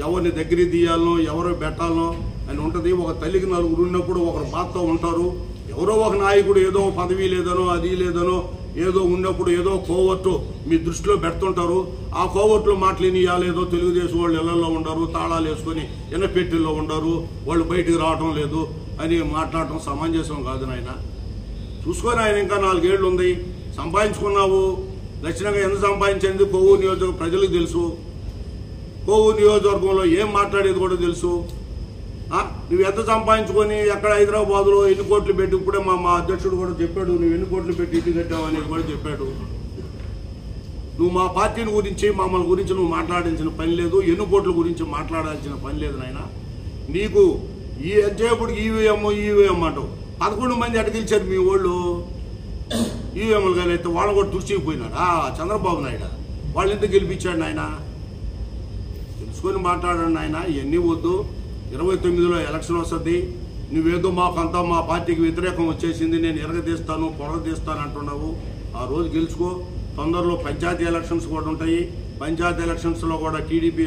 ఎవరిని దగ్గరికి తీయాలనో ఎవరో పెట్టాలనో అని ఉంటుంది. ఒక తల్లికి 4 ఉన్నప్పుడు ఒకరు బాధతో ఉంటారు. ఎవరో ఒక నాయకుడు ఏదో పదవి లేదనో అది లేదనో ఏదో ఉన్నప్పుడు ఏదో కోవట్టు మీ దృష్టిలో పెడుతుంటారు. ఆ కోవట్లు మాట్లాడియాలేదో తెలుగుదేశం వాళ్ళు ఇళ్లలో ఉండరు, తాళాలు వేసుకొని ఎన్నపెట్టిల్లో ఉండరు, వాళ్ళు బయటికి రావటం లేదు అని మాట్లాడటం సమంజసం కాదు నాయన. చూసుకొని ఆయన ఇంకా 4 ఏళ్ళు ఉంది. సంపాదించుకున్నావు. లక్షణంగా ఎంత సంపాదించింది కోవూరు నియోజకవర్గ ప్రజలకు తెలుసు. కోవూరు నియోజకవర్గంలో ఏం మాట్లాడేది కూడా తెలుసు. నువ్వు ఎంత సంపాదించుకొని ఎక్కడ హైదరాబాద్లో ఎన్ని కోట్లు పెట్టి, ఇప్పుడే మా అధ్యక్షుడు కూడా చెప్పాడు, నువ్వు ఎన్ని కోట్లు పెట్టి ఇటు కట్టావు అనేది కూడా చెప్పాడు. నువ్వు మా పార్టీని గురించి మమ్మల్ని గురించి నువ్వు మాట్లాడాల్సిన పని లేదు, ఎన్ని కోట్ల గురించి మాట్లాడాల్సిన పని లేదు నాయన. నీకు ఈ ఎంతసేపటికి ఈవీఎం అంటావు. 11 మంది ఎట గెలిచారు మీ వాళ్ళు ఈవీఎంలు, కానీ అయితే వాళ్ళు కూడా తుడిచిపోయినాడా చంద్రబాబు నాయుడు? వాళ్ళు ఎంత గెలిపించాడు నాయన? తెలుసుకొని మాట్లాడండి నాయన. ఇవన్నీ వద్దు. 29లో ఎలక్షన్ వస్తుంది. నువ్వేదో మాకంతా మా పార్టీకి వ్యతిరేకం వచ్చేసింది, నేను ఎరగదీస్తాను పొరగదీస్తాను అంటున్నావు. ఆ రోజు గెలుచుకో. తొందరలో పంచాయతీ ఎలక్షన్స్ కూడా ఉంటాయి. పంచాయతీ ఎలక్షన్స్లో కూడా టీడీపీ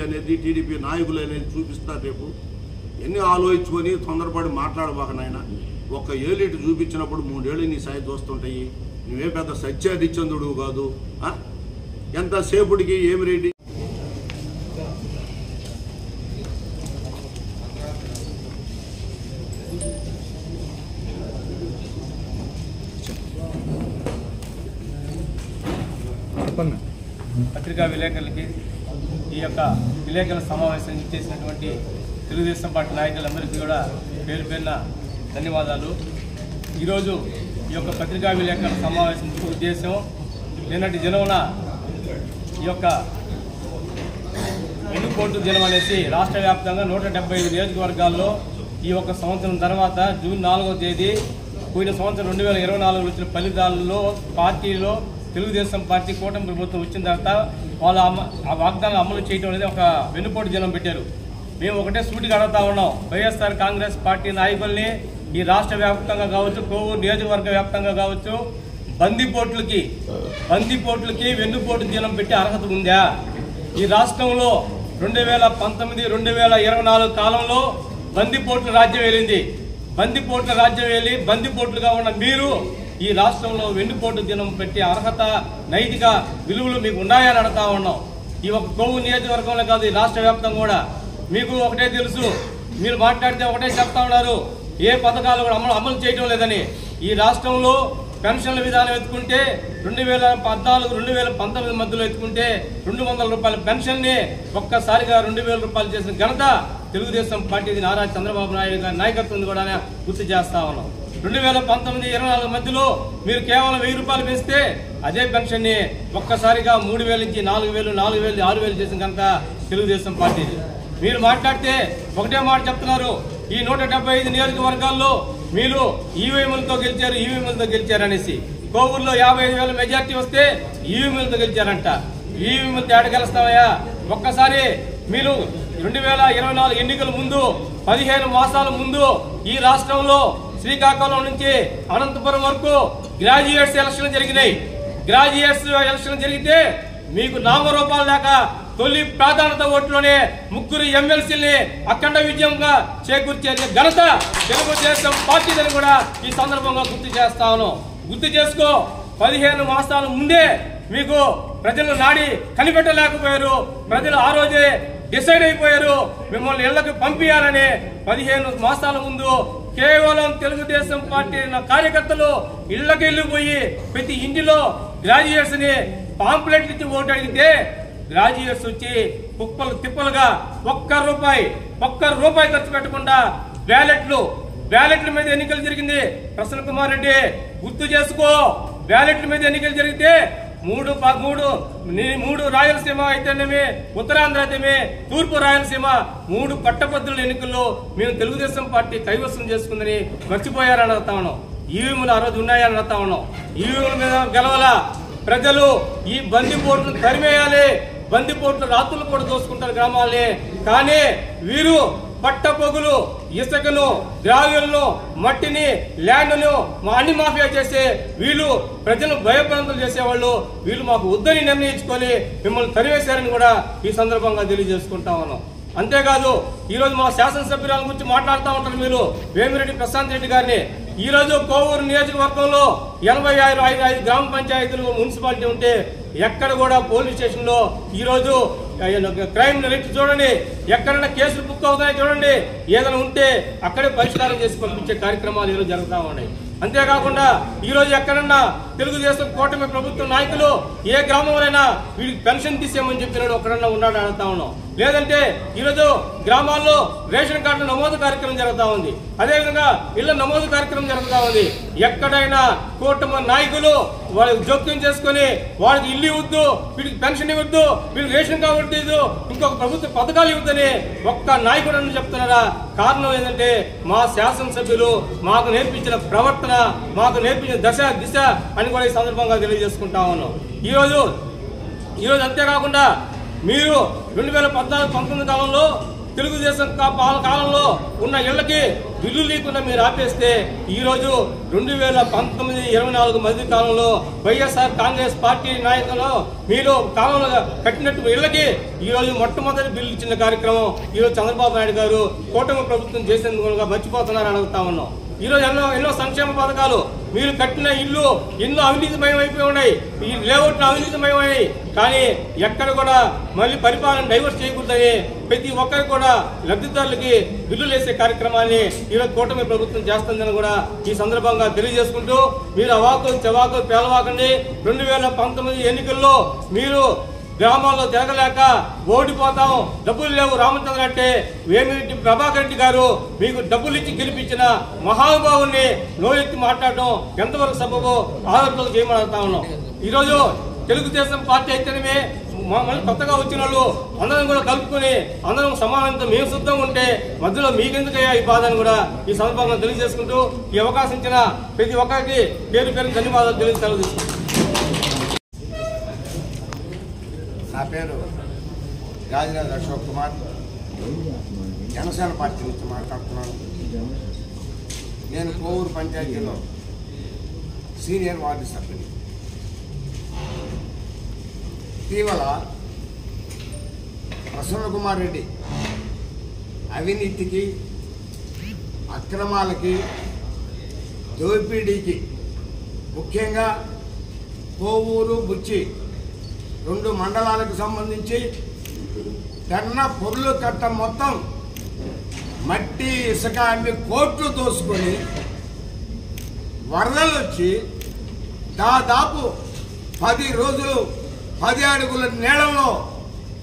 నాయకులు అనేది చూపిస్తారు రేపు. ఎన్ని ఆలోచించుకొని తొందరపడి మాట్లాడబాక నాయన. ఒక్క ఏలిటి చూపించినప్పుడు 3 ఏళ్ళు నీ సాయి దోస్తుంటాయి. నువ్వే పెద్ద సత్యాదిచంద్రుడు కాదు. ఎంతసేపుడికి ఏమి రెడ్డి పత్రికా విలేకరులకి ఈ యొక్క విలేకరుల సమావేశం చేసినటువంటి తెలుగుదేశం పార్టీ నాయకులందరికీ కూడా పేరు పేరున ధన్యవాదాలు. ఈరోజు ఈ యొక్క పత్రికా విలేకరుల సమావేశం ముఖ్య ఉద్దేశం నిన్నటి దినమున ఈ యొక్క ఎన్నుకోటు దినం అనేసి రాష్ట్ర వ్యాప్తంగా 175 నియోజకవర్గాల్లో ఈ యొక్క సంవత్సరం తర్వాత జూన్ 4వ తేదీ పోయిన సంవత్సరం 2024 వచ్చిన ఫలితాలలో పార్టీలో తెలుగుదేశం పార్టీ కూటమి ప్రభుత్వం వచ్చిన తర్వాత వాళ్ళ ఆ వాగ్దానాలు అమలు చేయడం అనేది ఒక వెన్నుపోటు దినం పెట్టారు. మేము ఒకటే సూటిగా అడుగుతా ఉన్నాం, వైఎస్ఆర్ కాంగ్రెస్ పార్టీ నాయకుల్ని ఈ రాష్ట్ర వ్యాప్తంగా కావచ్చు, కోవూరు నియోజకవర్గ వ్యాప్తంగా కావచ్చు, బందిపోట్లకి వెన్నుపోటు దినం పెట్టే అర్హత ఉందా? ఈ రాష్ట్రంలో 2019-2024 కాలంలో బందిపోట్ల రాజ్యం వెళ్ళింది. బందిపోట్ల రాజ్యం వెళ్ళి బందిపోట్లుగా ఉన్న మీరు ఈ రాష్ట్రంలో వెన్నుపోటు దినం పెట్టే అర్హత, నైతిక విలువలు మీకు ఉన్నాయని అడుగుతా ఉన్నాం. ఈ ఒక కోవూరు నియోజకవర్గంలో కాదు, ఈ రాష్ట్ర వ్యాప్తంగా కూడా మీకు ఒకటే తెలుసు. మీరు మాట్లాడితే ఒకటే చెప్తా ఉన్నారు, ఏ పథకాలు కూడా అమలు చేయడం లేదని. ఈ రాష్ట్రంలో పెన్షన్ల విధానం ఎత్తుకుంటే 2014-2019 మధ్యలో ఎత్తుకుంటే 200 రూపాయల పెన్షన్ని ఒక్కసారిగా 2000 రూపాయలు చేసిన ఘనత తెలుగుదేశం పార్టీది. నారా చంద్రబాబు నాయుడు గారి నాయకత్వం కూడా గుర్తు చేస్తా ఉన్నాం. 2019-24 మధ్యలో మీరు కేవలం 1000 రూపాయలు పెంచితే అదే పెన్షన్ని ఒక్కసారిగా 3000 నుంచి 4000, 4000, 6000 చేసిన ఘనత తెలుగుదేశం పార్టీది. మీరు మాట్లాడితే ఒకటే మాట చెప్తున్నారు, ఈ 175 నియోజకవర్గాల్లో మీరు ఈవీఎంలతో గెలిచారనేసి. కోవూరులో 55,000 మెజార్టీ వస్తే ఈవీఎంలతో గెలిచారంట. ఈవీఎంలతో ఏడ గెలుస్తామయ్యా? ఒక్కసారి మీరు 2024 ఎన్నికల ముందు 15 మాసాల ముందు ఈ రాష్ట్రంలో శ్రీకాకుళం నుంచి అనంతపురం వరకు గ్రాడ్యుయేట్స్ ఎలక్షన్లు జరిగినాయి. గ్రాడ్యుయేట్స్ ఎలక్షన్ జరిగితే మీకు నామరూపాలు లేక తొలి ప్రాధాన్యత ఓట్లోనే 3 ఎమ్మెల్సీని అఖండ విజయంగా చేకూర్చే ఘనత తెలుగుదేశం పార్టీని కూడా ఈ సందర్భంగా గుర్తు చేస్తాను. గుర్తు చేసుకో, 15 మాసాల ముందే మీకు ప్రజలు నాడి కనిపెట్టలేకపోయారు. ప్రజలు ఆ రోజే డిసైడ్ అయిపోయారు మిమ్మల్ని ఇళ్లకు పంపించాలని. 15 మాసాల ముందు కేవలం తెలుగుదేశం పార్టీ కార్యకర్తలు ఇళ్లకి వెళ్ళిపోయి ప్రతి ఇంటిలో గ్రాడ్యుయేట్స్ ని పాంప్లెట్లు ఇచ్చి ఓటు అడిగితే గ్రాడ్యుయేట్స్ వచ్చి కుప్పలు తిప్పలుగా ఒక్క రూపాయి ఖర్చు పెట్టకుండా బ్యాలెట్ల మీద ఎన్నికలు జరిగింది. ప్రసన్న కుమార్ రెడ్డి గుర్తు చేసుకో, బ్యాలెట్ల మీద ఎన్నికలు జరిగితే 3 రాయలసీమ అయితేనేమి, ఉత్తరాంధ్ర అయితేనే, తూర్పు రాయలసీమ 3 పట్టభద్రుల ఎన్నికల్లో మేము తెలుగుదేశం పార్టీ కైవసం చేసుకుందని మర్చిపోయారని అడుగుతా ఉన్నాం. ఈవీఎంలు ఆ రోజు ఉన్నాయని అడుగుతా ఉన్నాం. ఈవీఎంల మీద గెలవాల ప్రజలు. ఈ బందిపోట్లను తరిమేయాలి. బందిపోట్లు రాత్రులు కూడా దోసుకుంటారు గ్రామాల్ని. కానీ వీరు పట్టపొగులు ఇసుకను, గ్రావెల్ను, మట్టిని, ల్యాండ్ను అన్ని మాఫియా చేసే వీళ్ళు ప్రజలను భయప్రాంతం చేసేవాళ్ళు. వీళ్ళు మాకు వద్దని నిర్ణయించుకొని మిమ్మల్ని తరివేశారని కూడా ఈ సందర్భంగా తెలియజేసుకుంటా ఉన్నాం. అంతేకాదు ఈరోజు మా శాసనసభ్యురాల గురించి మాట్లాడుతూ ఉంటారు మీరు, వేమిరెడ్డి ప్రశాంత్ రెడ్డి గారిని. ఈ రోజు కోవూరు నియోజకవర్గంలో 85 గ్రామ పంచాయతీలు, మున్సిపాలిటీ ఉంటే ఎక్కడ కూడా పోలీస్ స్టేషన్ లో ఈ రోజు క్రైమ్ రేట్ చూడండి, ఎక్కడైనా కేసులు బుక్ అవుతాయో చూడండి. ఏదైనా ఉంటే అక్కడే పరిష్కారం చేసి పంపించే కార్యక్రమాలు ఈరోజు జరుగుతూ ఉన్నాయి. అంతేకాకుండా ఈరోజు ఎక్కడన్నా తెలుగుదేశం కూటమి ప్రభుత్వ నాయకులు ఏ గ్రామంలోనైనా వీడికి పెన్షన్ తీసేయమని చెప్పినాడు ఒక్కడన్నా ఉన్నాడు అడుగుతా ఉన్నాం. లేదంటే ఈరోజు గ్రామాల్లో రేషన్ కార్డు నమోదు కార్యక్రమం జరుగుతూ ఉంది, అదేవిధంగా ఇళ్ల నమోదు కార్యక్రమం జరుగుతూ ఉంది. ఎక్కడైనా కూటమి నాయకులు వాళ్ళకి జోక్యం చేసుకుని వాళ్ళకి ఇల్లు ఇవ్వద్దు, వీడికి పెన్షన్ ఇవ్వద్దు, వీడికి రేషన్ కార్డు ఇవ్వద్దు, ఇంకొక ప్రభుత్వ పథకాలు ఇవ్వద్దని ఒక్క నాయకుడు అని చెప్తున్నారా? కారణం ఏంటంటే మా శాసనసభ్యులు మాకు నేర్పించిన ప్రవర్తన, మాకు నేర్పించిన దిశ అని కూడా ఈ సందర్భంగా తెలియజేసుకుంటా ఉన్నాం. ఈరోజు అంతేకాకుండా మీరు 2014-19 కాలంలో తెలుగుదేశం కాలంలో ఉన్న ఇళ్లకి బిల్లు లేకుండా మీరు ఆపేస్తే ఈరోజు 2019-24 మధ్య కాలంలో వైఎస్ఆర్ కాంగ్రెస్ పార్టీ నాయకులు మీరు కాలంలో కట్టినట్టు ఇళ్లకి ఈరోజు మొట్టమొదటి బిల్లు ఇచ్చిన కార్యక్రమం ఈరోజు చంద్రబాబు నాయుడు గారు కూటమి ప్రభుత్వం చేసేందుకు మర్చిపోతున్నారని అడుగుతా ఉన్నాం. ఈరోజు ఎన్నో సంక్షేమ పథకాలు మీరు కట్టిన ఇల్లు ఎన్నో అవినీతిమయం అయిపోయి ఉన్నాయి, ఈ లేఅవుట్లు అవినీతిమయమై, కానీ ఎక్కడ కూడా మళ్ళీ పరిపాలన డైవర్ట్ చేయకూడదని ప్రతి ఒక్కరు కూడా లబ్ధిదారులకి బిల్లులు వేసే కార్యక్రమాన్ని ఈరోజు కూటమి ప్రభుత్వం చేస్తుందని కూడా ఈ సందర్భంగా తెలియజేసుకుంటూ మీరు అవాకులు చెవాకులు పేలవాకండి. 2019 ఎన్నికల్లో మీరు గ్రామాల్లో తిరగలేక ఓడిపోతాం, డబ్బులు లేవు రామచంద్ర అంటే వేమిరెడ్డి ప్రభాకర్ రెడ్డి గారు మీకు డబ్బులు ఇచ్చి గెలిపించిన మహానుభావుని నోరెత్తి మాట్లాడడం ఎంతవరకు సభకు ఆలోచనలు చేయమడుగుతా ఉన్నాం. ఈరోజు తెలుగుదేశం పార్టీ అయితేనే మళ్ళీ కొత్తగా వచ్చిన వాళ్ళు అందరం కూడా కలుపుకొని అందరం సమానంతో మేము సిద్ధంగా ఉంటే మధ్యలో మీకెందుకయ్యా ఈ బాధను కూడా ఈ సందర్భంగా తెలియజేసుకుంటూ ఈ అవకాశం ఇచ్చిన ప్రతి ఒక్కరికి పేరు ధన్యవాదాలు తెలియజేసుకుంటాం. నా పేరు రాజరాజ్ అశోక్ కుమార్, జనసేన పార్టీ నుంచి మాట్లాడుతున్నాను. నేను కోవూరు పంచాయతీలో సీనియర్ వార్డు సభ్యుని. ఇటీవల ప్రసన్న కుమార్ రెడ్డి అవినీతికి, అక్రమాలకి, దోపిడీకి, ముఖ్యంగా కోవూరు, బుచ్చి 2 మండలాలకు సంబంధించి పెన్న పొర్లు కట్ట మొత్తం మట్టి ఇసుక అన్ని కోట్లు దోసుకొని వరదలు వచ్చి దాదాపు 10 రోజులు 10 అడుగుల నీళ్ళలో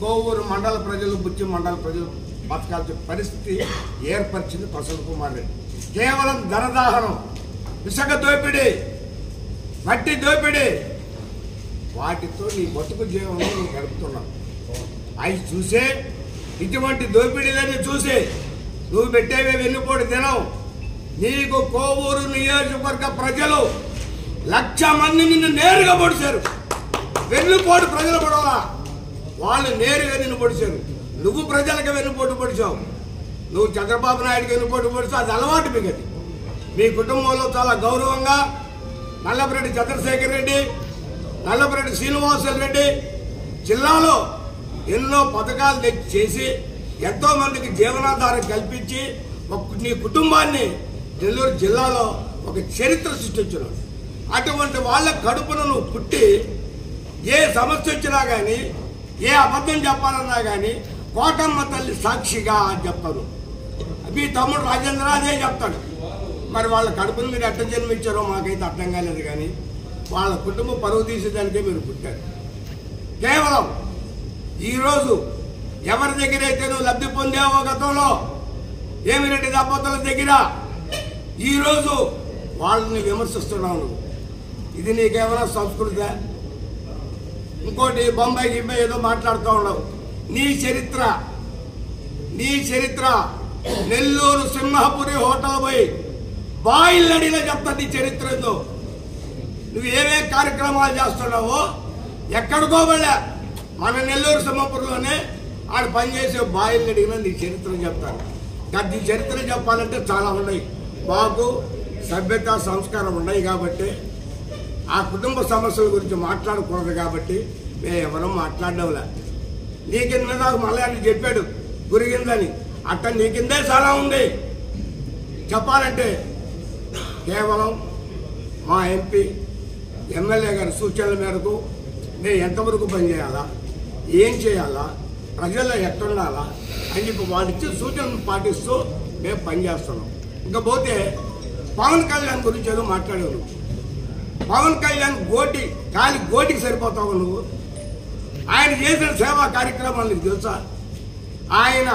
కోవూరు మండల ప్రజలు, బుచ్చి మండల ప్రజలు బతకాల్సిన పరిస్థితి ఏర్పరిచింది ప్రసన్న కుమార్ రెడ్డి. కేవలం ధనదాహనం, ఇసుక దోపిడీ, మట్టి దోపిడీ, వాటితో నీ బతుకు జీవనంలో నువ్వు గడుపుతున్నావు. అవి చూసే, ఇటువంటి దోపిడీలని చూసి నువ్వు పెట్టేవే వెన్నుపోటు తినవు. నీకు కోవూరు నియోజకవర్గ ప్రజలు 1,00,000 మంది నిన్ను నేరుగా పొడిచారు. వెన్నుపోటు ప్రజలు పొడవలా, వాళ్ళు నేరుగా నిన్ను పొడిచారు. నువ్వు ప్రజలకు వెన్నుపోటు పొడిచావు, నువ్వు చంద్రబాబు నాయుడుకి వెన్నుపోటు పొడిచావు. అది అలవాటు మిగతి. మీ కుటుంబంలో చాలా గౌరవంగా నల్లపురెడ్డి చంద్రశేఖర్ రెడ్డి, నల్లపురెడ్డి శ్రీనివాసులు రెడ్డి జిల్లాలో ఎన్నో పథకాలు చేసి ఎంతో మందికి జీవనాధారం కల్పించి నీ కుటుంబాన్ని నెల్లూరు జిల్లాలో ఒక చరిత్ర సృష్టించినాడు. అటువంటి వాళ్ళ కడుపును నువ్వు పుట్టి ఏ సమస్య వచ్చినా కానీ, ఏ అబద్ధం చెప్పాలన్నా కానీ కోటమ్మ తల్లి సాక్షిగా అని చెప్తాను. మీ తమ్ముడు రాజేంద్ర అదే చెప్తాడు. మరి వాళ్ళ కడుపును మీరు ఎట్ట జన్మించారో మాకైతే అర్థం కాలేదు. కానీ వాళ్ళ కుటుంబం పరువు తీసేదానికే మీరు పుట్టారు. కేవలం ఈరోజు ఎవరి దగ్గర అయితే నువ్వు లబ్ధి పొందావో గతంలో వేమిరెడ్డి దంపతుల దగ్గర, ఈరోజు వాళ్ళని విమర్శిస్తున్నావు నువ్వు. ఇది నీకేమైనా సంస్కృత? ఇంకోటి బొంబాయి గిబ్బాయి ఏదో మాట్లాడుతూ ఉన్నావు. నీ చరిత్ర నెల్లూరు సింహపురి హోటల్ పోయి బాయిల్ అడిగినా చెప్తా నీ చరిత్ర ఏందో. నువ్వు ఏమే కార్యక్రమాలు చేస్తున్నావో ఎక్కడికో వెళ్ళా, మన నెల్లూరు సింహపురిలోనే ఆడ పనిచేసే బాయిల్ అడిగినా నీ చరిత్ర చెప్తాను. నీ చరిత్ర చెప్పాలంటే చాలా ఉన్నాయి. మాకు సభ్యత సంస్కారం ఉన్నాయి కాబట్టి, ఆ కుటుంబ సమస్యల గురించి మాట్లాడకూడదు కాబట్టి మేము ఎవరూ మాట్లాడడంలే. నీ కింద నాకు మళ్ళీ అని చెప్పాడు గురిగిందని, అట్ట నీ కిందే చాలా ఉంది. చెప్పాలంటే కేవలం మా ఎంపీ ఎమ్మెల్యే గారి సూచనల మేరకు మేము ఎంతవరకు పనిచేయాలా, ఏం చేయాలా, ప్రజల్లో ఎట్టుండాలా అని చెప్పి వాళ్ళు ఇచ్చే సూచనలు పాటిస్తూ మేము పనిచేస్తున్నాం. ఇకపోతే పవన్ కళ్యాణ్ గురించి ఏదో మాట్లాడావు. పవన్ కళ్యాణ్ గోటికి సరిపోతావు నువ్వు. ఆయన చేసిన సేవా కార్యక్రమాలు నీకు తెలుసా? ఆయన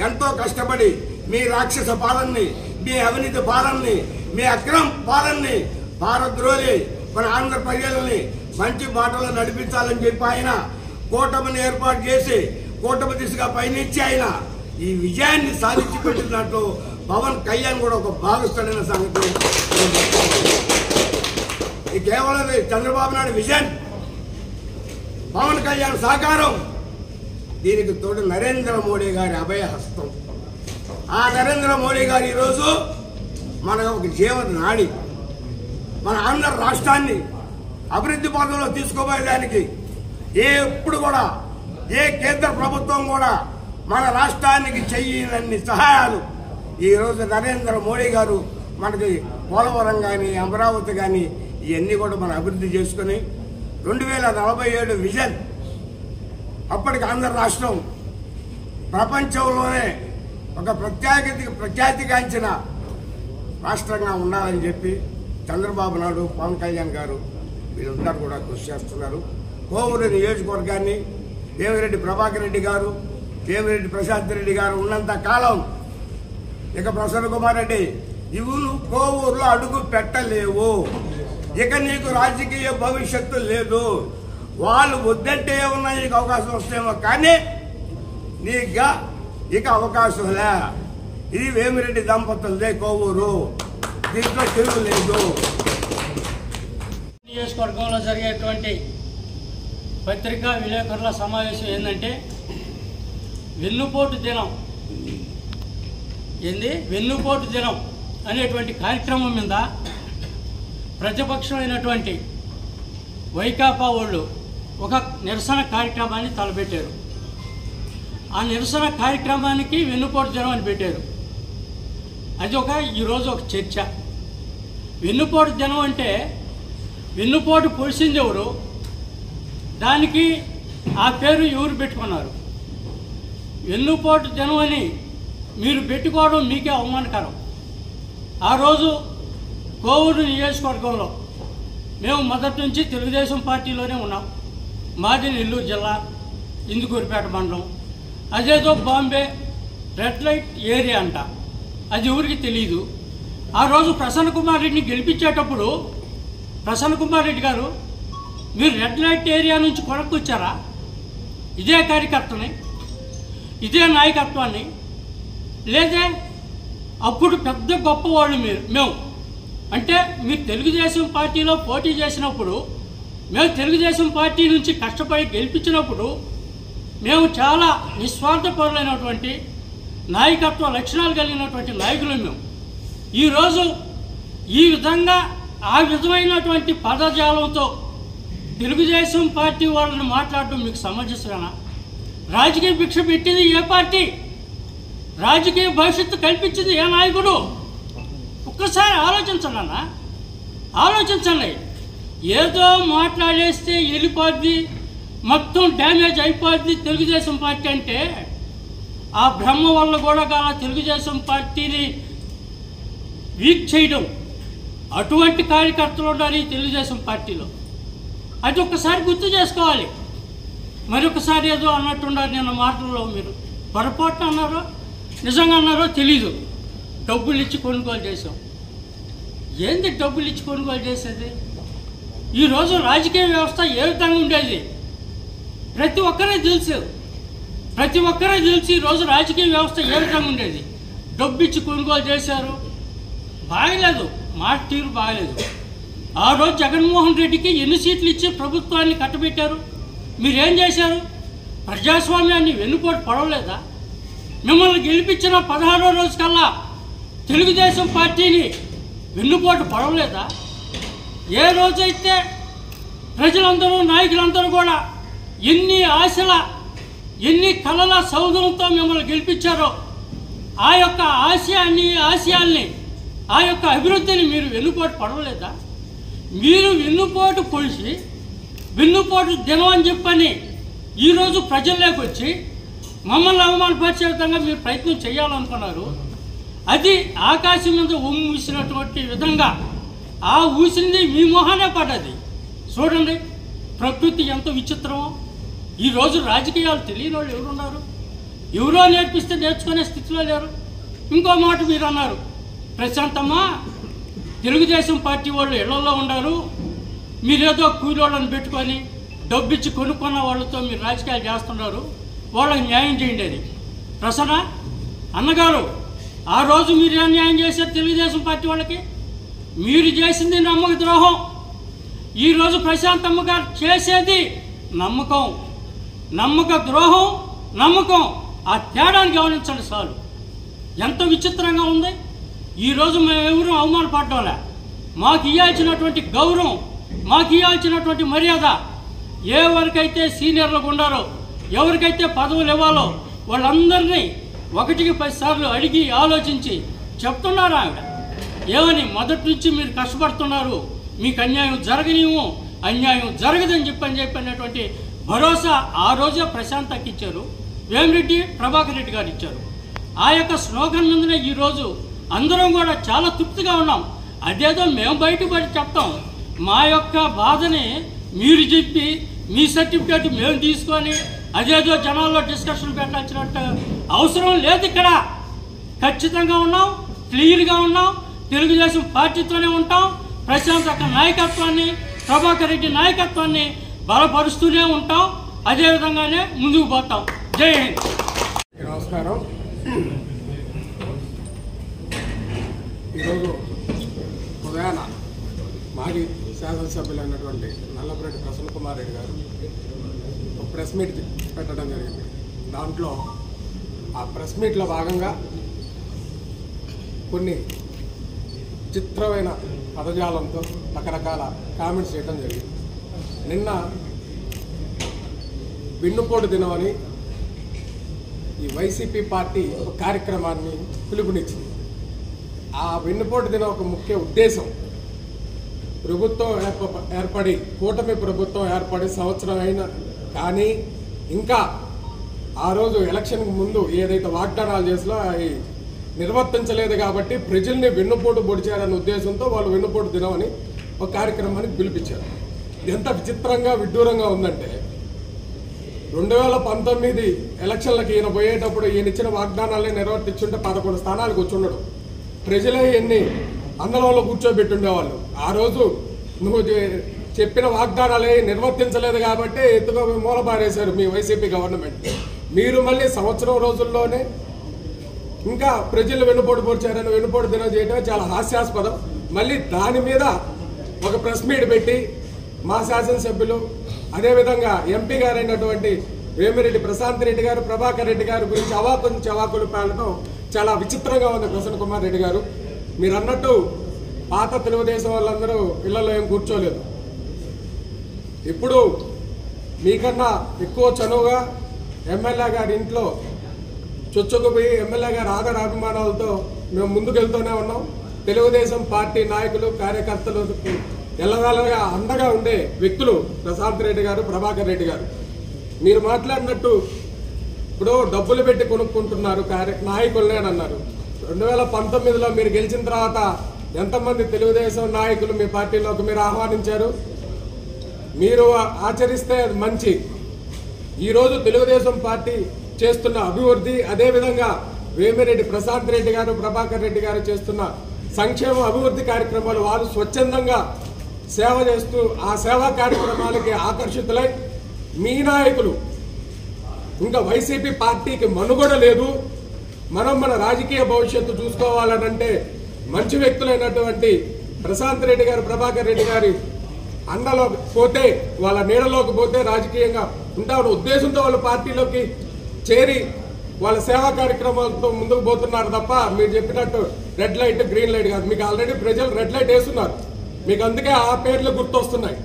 ఎంతో కష్టపడి మీ రాక్షస పాలనని, మీ అవినీతి పాలనని, మీ అక్రమ పాలనని భారద్రోలి మన ఆంధ్ర ప్రజలని మంచి బాటలో నడిపించాలని చెప్పి ఆయన కూటమిని ఏర్పాటు చేసి కూటమి దిశగా పయనించి ఆయన ఈ విజయాన్ని సాధించి పెట్టిన దాంట్లో పవన్ కళ్యాణ్ కూడా ఒక భాగస్థుడైన సంగతి. ఈ కేవలం చంద్రబాబు నాయుడు విజన్, పవన్ కళ్యాణ్ సహకారం, దీనికి తోడు నరేంద్ర మోడీ గారి అభయహస్తం. ఆ నరేంద్ర మోడీ గారు ఈరోజు మన ఒక జీవన నాడి, మన ఆంధ్ర రాష్ట్రాన్ని అభివృద్ధి పథంలో తీసుకోబోయేదానికి ఎప్పుడు కూడా ఏ కేంద్ర ప్రభుత్వం కూడా మన రాష్ట్రానికి చెయ్యనన్ని సహాయాలు ఈరోజు నరేంద్ర మోడీ గారు మనకి పోలవరం కానీ అమరావతి కానీ ఇవన్నీ కూడా మనం అభివృద్ధి చేసుకుని 2047 విజన్ అప్పటికి ఆంధ్ర రాష్ట్రం ప్రపంచంలోనే ఒక ప్రఖ్యాతిగాంచిన రాష్ట్రంగా ఉండాలని చెప్పి చంద్రబాబు నాయుడు, పవన్ కళ్యాణ్ గారు వీళ్ళందరూ కూడా కృషి చేస్తున్నారు. కోవూరు నియోజకవర్గాన్ని వేమిరెడ్డి ప్రభాకర్ రెడ్డి గారు, వేమిరెడ్డి ప్రశాంత్ రెడ్డి గారు ఉన్నంత కాలం ఇక ప్రసన్న కుమార్ రెడ్డి ఇవి కోవూరులో అడుగు పెట్టలేవు. ఇక నీకు రాజకీయ భవిష్యత్తు లేదు. వాళ్ళు వద్దంటే ఏమన్నా నీకు అవకాశం వస్తేమో కానీ నీకు ఇక అవకాశంలే. ఇది వేమిరెడ్డి దంపతులదే కోవూరు, దీంట్లో తిరుగు లేదు. నియోజకవర్గంలో జరిగేటువంటి పత్రికా విలేకరుల సమావేశం ఏంటంటే వెన్నుపోటు దినం అనేటువంటి కార్యక్రమం మీద ప్రతిపక్షమైనటువంటి వైకాపా వాళ్ళు ఒక నిరసన కార్యక్రమాన్ని తలపెట్టారు. ఆ నిరసన కార్యక్రమానికి వెన్నుపోటు దినం అని పెట్టారు. అది ఈరోజు ఒక చర్చ. వెన్నుపోటు దినం అంటే వెన్నుపోటు పొడిచింది ఎవరు, దానికి ఆ పేరు ఎవరు పెట్టుకున్నారు? వెన్నుపోటు దినం అని మీరు పెట్టుకోవడం మీకే అవమానకరం. ఆ రోజు కోవూరు నియోజకవర్గంలో మేము మొదటి నుంచి తెలుగుదేశం పార్టీలోనే ఉన్నాం. మాది నెల్లూరు జిల్లా ఇందుకూరుపేట మండలం. అదేదో బాంబే రెడ్ లైట్ ఏరియా అంట, అది ఎవరికి తెలియదు. ఆ రోజు ప్రసన్న కుమార్ రెడ్డిని గెలిపించేటప్పుడు ప్రసన్న కుమార్ రెడ్డి గారు మీరు రెడ్ లైట్ ఏరియా నుంచి కొనుక్కొచ్చారా? ఇదే కార్యకర్తని, ఇదే నాయకత్వాన్ని లేదే? అప్పుడు పెద్ద గొప్పవాళ్ళు మేము అంటే మీరు తెలుగుదేశం పార్టీలో పోటీ చేసినప్పుడు, మేము తెలుగుదేశం పార్టీ నుంచి కష్టపడి గెలిపించినప్పుడు మేము చాలా నిస్వార్థపరులైనటువంటి నాయకత్వ లక్షణాలు కలిగినటువంటి నాయకులు మేము. ఈరోజు ఈ విధంగా ఆ విధమైనటువంటి పదజాలంతో తెలుగుదేశం పార్టీ వాళ్ళని మాట్లాడటం మీకు సమంజసమేనా? రాజకీయ భిక్ష పెట్టింది ఏ పార్టీ? రాజకీయ భవిష్యత్తు కల్పించింది ఏ నాయకుడు? ఒక్కసారి ఆలోచించండి అన్న, ఆలోచించండి. ఏదో మాట్లాడేస్తే వెళ్ళిపోద్ది, మొత్తం డ్యామేజ్ అయిపోద్ది తెలుగుదేశం పార్టీ అంటే ఆ భ్రమ వల్ల కూడా కాల తెలుగుదేశం పార్టీని వీక్ చేయడం. అటువంటి కార్యకర్తలు ఉండాలి తెలుగుదేశం పార్టీలో. అది ఒక్కసారి గుర్తు చేసుకోవాలి. మరొకసారి ఏదో అన్నట్టున్నారు నిన్న మాటల్లో. మీరు పొరపాటున అన్నారో నిజంగా అన్నారో తెలీదు. డబ్బులు ఇచ్చి కొనుగోలు చేసాం. ఏంది డబ్బులు ఇచ్చి కొనుగోలు చేసేది? ఈరోజు రాజకీయ వ్యవస్థ ఏ విధంగా ఉండేది ప్రతి ఒక్కరే తెలుసు. ఈరోజు రాజకీయ వ్యవస్థ ఏ విధంగా ఉండేది. డబ్బు ఇచ్చి కొనుగోలు చేశారు, బాగలేదు, మాట తీరు బాగలేదు. ఆ రోజు జగన్మోహన్ రెడ్డికి ఎన్ని సీట్లు ఇచ్చి ప్రభుత్వాన్ని కట్టబెట్టారు? మీరేం చేశారు? ప్రజాస్వామ్యాన్ని వెన్నుపోటు పడవలేదా? మిమ్మల్ని గెలిపించిన 16వ రోజు కల్లా తెలుగుదేశం పార్టీని వెన్నుపోటు పడవలేదా? ఏ రోజైతే ప్రజలందరూ నాయకులందరూ కూడా ఎన్ని ఆశల ఎన్ని కళల సౌధంతో మిమ్మల్ని గెలిపించారో ఆ యొక్క ఆశయాల్ని ఆ యొక్క అభివృద్ధిని మీరు వెన్నుపోటు పడవలేదా? మీరు వెన్నుపోటు పొడిచి వెన్నుపోటు దినం అని చెప్పని ఈరోజు ప్రజల్లోకి వచ్చి మమ్మల్ని అవమానపరిచే విధంగా మీరు ప్రయత్నం చేయాలనుకున్నారు. అది ఆకాశం మీద ఊసినటువంటి విధంగా ఆ ఊసింది మీ మొహానే పడ్డది. చూడండి ప్రకృతి ఎంత విచిత్రమో. ఈరోజు రాజకీయాలు తెలియని వాళ్ళు ఎవరున్నారు? ఎవరో నేర్పిస్తే నేర్చుకునే స్థితిలో లేరు. ఇంకో మాట మీరు అన్నారు, ప్రశాంతమ్మ తెలుగుదేశం పార్టీ వాళ్ళు ఇళ్లలో ఉన్నారు, మీరేదో కూలోళ్ళని పెట్టుకొని డబ్బిచ్చి కొనుక్కున్న వాళ్ళతో మీరు రాజకీయాలు చేస్తున్నారు, వాళ్ళకి న్యాయం చేయండి అని. ప్రసన్న అన్నగారు, ఆ రోజు మీరు ఏం న్యాయం చేశారు తెలుగుదేశం పార్టీ వాళ్ళకి? మీరు చేసింది నమ్మక ద్రోహం. ఈరోజు ప్రశాంతమ్మ గారు చేసేది నమ్మకం. నమ్మక ద్రోహం, నమ్మకం, ఆ తేడాన్ని గమనించండి చాలు. ఎంత విచిత్రంగా ఉంది. ఈరోజు మేమెవరూ అవమానపడ్డంలే. మాకు ఇవ్వాల్సినటువంటి గౌరవం, మాకు ఇవ్వాల్సినటువంటి మర్యాద, ఎవరికైతే సీనియర్లకు ఉండారో, ఎవరికైతే పదవులు ఇవ్వాలో వాళ్ళందరినీ 1కి 10 సార్లు అడిగి ఆలోచించి చెప్తున్నారు ఆవిడ. ఏమని? మొదటి నుంచి మీరు కష్టపడుతున్నారు, మీకు అన్యాయం జరగనివ్వు, అన్యాయం జరగదని చెప్పనేటువంటి భరోసా ఆ రోజే ప్రశాంతకి ఇచ్చారు, వేమిరెడ్డి ప్రభాకర్ రెడ్డి గారు ఇచ్చారు. ఆ యొక్క స్లోగన్ మీదనే ఈరోజు అందరం కూడా చాలా తృప్తిగా ఉన్నాం. అదేదో మేము బయటపడి చెప్తాం, మా యొక్క బాధని మీరు చెప్పి మీ సర్టిఫికేట్ మేము తీసుకొని అదేదో జనాల్లో డిస్కషన్ పెట్టాల్సినట్టు అవసరం లేదు. ఇక్కడ ఖచ్చితంగా ఉన్నాం, క్లియర్గా ఉన్నాం, తెలుగుదేశం పార్టీతోనే ఉంటాం. ప్రశాంత్ యొక్క నాయకత్వాన్ని, ప్రభాకర్ రెడ్డి నాయకత్వాన్ని బలపరుస్తూనే ఉంటాం. అదేవిధంగానే ముందుకు పోతాం. జై హింద్. నమస్కారం. ఈరోజు ఉదయాన మాజీ శాసనసభ్యులైనటువంటి నల్లపురెడ్డి ప్రసన్న కుమార్ రెడ్డి గారు ఒక ప్రెస్ మీట్ పెట్టడం జరిగింది. దాంట్లో ఆ ప్రెస్ మీట్లో భాగంగా కొన్ని చిత్రమైన పదజాలంతో రకరకాల కామెంట్స్ చేయడం జరిగింది. నిన్న వెన్నుపోటు దినమని ఈ వైసీపీ పార్టీ ఒక కార్యక్రమాన్ని పిలుపునిచ్చింది. ఆ వెన్నుపోటు దినం ఒక ముఖ్య ఉద్దేశం, ప్రభుత్వం ఏర్పడి, కూటమి ప్రభుత్వం ఏర్పడి సంవత్సరం అయినా కానీ ఇంకా ఆ రోజు ఎలక్షన్కి ముందు ఏదైతే వాగ్దానాలు చేసినా అవి నిర్వర్తించలేదు కాబట్టి ప్రజల్ని వెన్నుపోటు పొడిచారనే ఉద్దేశంతో వాళ్ళు వెన్నుపోటు దినం అని ఒక కార్యక్రమానికి పిలిపించారు. ఇది ఎంత విచిత్రంగా విడ్డూరంగా ఉందంటే, 2019 ఎలక్షన్లకి ఈయన పోయేటప్పుడు ఈయన ఇచ్చిన వాగ్దానాలే నిర్వర్తించుంటే 11 స్థానాలకు వచ్చి ఉండడు. ప్రజలే ఎన్ని అందరంలో కూర్చోబెట్టుండేవాళ్ళు. ఆ రోజు నువ్వు చెప్పిన వాగ్దానాలే నిర్వర్తించలేదు కాబట్టి ఎత్తుగా మూలబారేశారు మీ వైసీపీ గవర్నమెంట్. మీరు మళ్ళీ సంవత్సరం రోజుల్లోనే ఇంకా ప్రజలు వెన్నుపోటు పొడిచారని వెన్నుపోటు దినం చేయడమే చాలా హాస్యాస్పదం. మళ్ళీ దాని మీద ఒక ప్రెస్ మీట్ పెట్టి మా శాసనసభ్యులు, అదేవిధంగా ఎంపీ గారైనటువంటి వేమిరెడ్డి ప్రశాంత్ రెడ్డి గారు, ప్రభాకర్ రెడ్డి గారి గురించి చవాకులు పేలడం చాలా విచిత్రంగా ఉంది. ప్రసన్న కుమార్ రెడ్డి గారు, మీరు అన్నట్టు పాత తెలుగుదేశం వాళ్ళందరూ ఇళ్లలో ఏం కూర్చోలేదు. ఇప్పుడు మీకన్నా ఎక్కువ చనువుగా ఎమ్మెల్యే గారి ఇంట్లో చొచ్చుకుపోయి ఎమ్మెల్యే గారి ఆదర అభిమానాలతో మేము ముందుకెళ్తూనే ఉన్నాం. తెలుగుదేశం పార్టీ నాయకులు, కార్యకర్తలు ఎల్లవేళగా అండగా ఉండే వ్యక్తులు ప్రశాంత్ రెడ్డి గారు, ప్రభాకర్ రెడ్డి గారు. మీరు మాట్లాడినట్టు ఇప్పుడు డబ్బులు పెట్టి కొనుక్కుంటున్నారు నాయకులనేనన్నారు. 2019లో మీరు గెలిచిన తర్వాత ఎంతమంది తెలుగుదేశం నాయకులు మీ పార్టీలోకి మీరు ఆహ్వానించారు? మీరు ఆచరిస్తే అది మంచి. ఈరోజు తెలుగుదేశం పార్టీ చేస్తున్న అభివృద్ధి, అదేవిధంగా వేమిరెడ్డి ప్రశాంత్ రెడ్డి గారు, ప్రభాకర్ రెడ్డి గారు చేస్తున్న సంక్షేమ అభివృద్ధి కార్యక్రమాలు వాళ్ళు స్వచ్ఛందంగా సేవ చేస్తూ ఆ సేవా కార్యక్రమాలకి ఆకర్షితులై మీ నాయకులు ఇంకా వైసీపీ పార్టీకి మనుగడ లేదు, మనం మన రాజకీయ భవిష్యత్తు చూసుకోవాలనంటే మంచి వ్యక్తులైనటువంటి ప్రశాంత్ రెడ్డి గారు, ప్రభాకర్ రెడ్డి గారి అండలో పోతే, వాళ్ళ నీడలోకి పోతే రాజకీయంగా ఉంటామన్న ఉద్దేశంతో వాళ్ళ పార్టీలోకి చేరి వాళ్ళ సేవా కార్యక్రమాలతో ముందుకు పోతున్నారు తప్ప మీరు చెప్పినట్టు రెడ్ లైట్ గ్రీన్ లైట్ కాదు. మీకు ఆల్రెడీ ప్రజలు రెడ్ లైట్ వేస్తున్నారు, మీకు అందుకే ఆ పేర్లు గుర్తొస్తున్నాయి.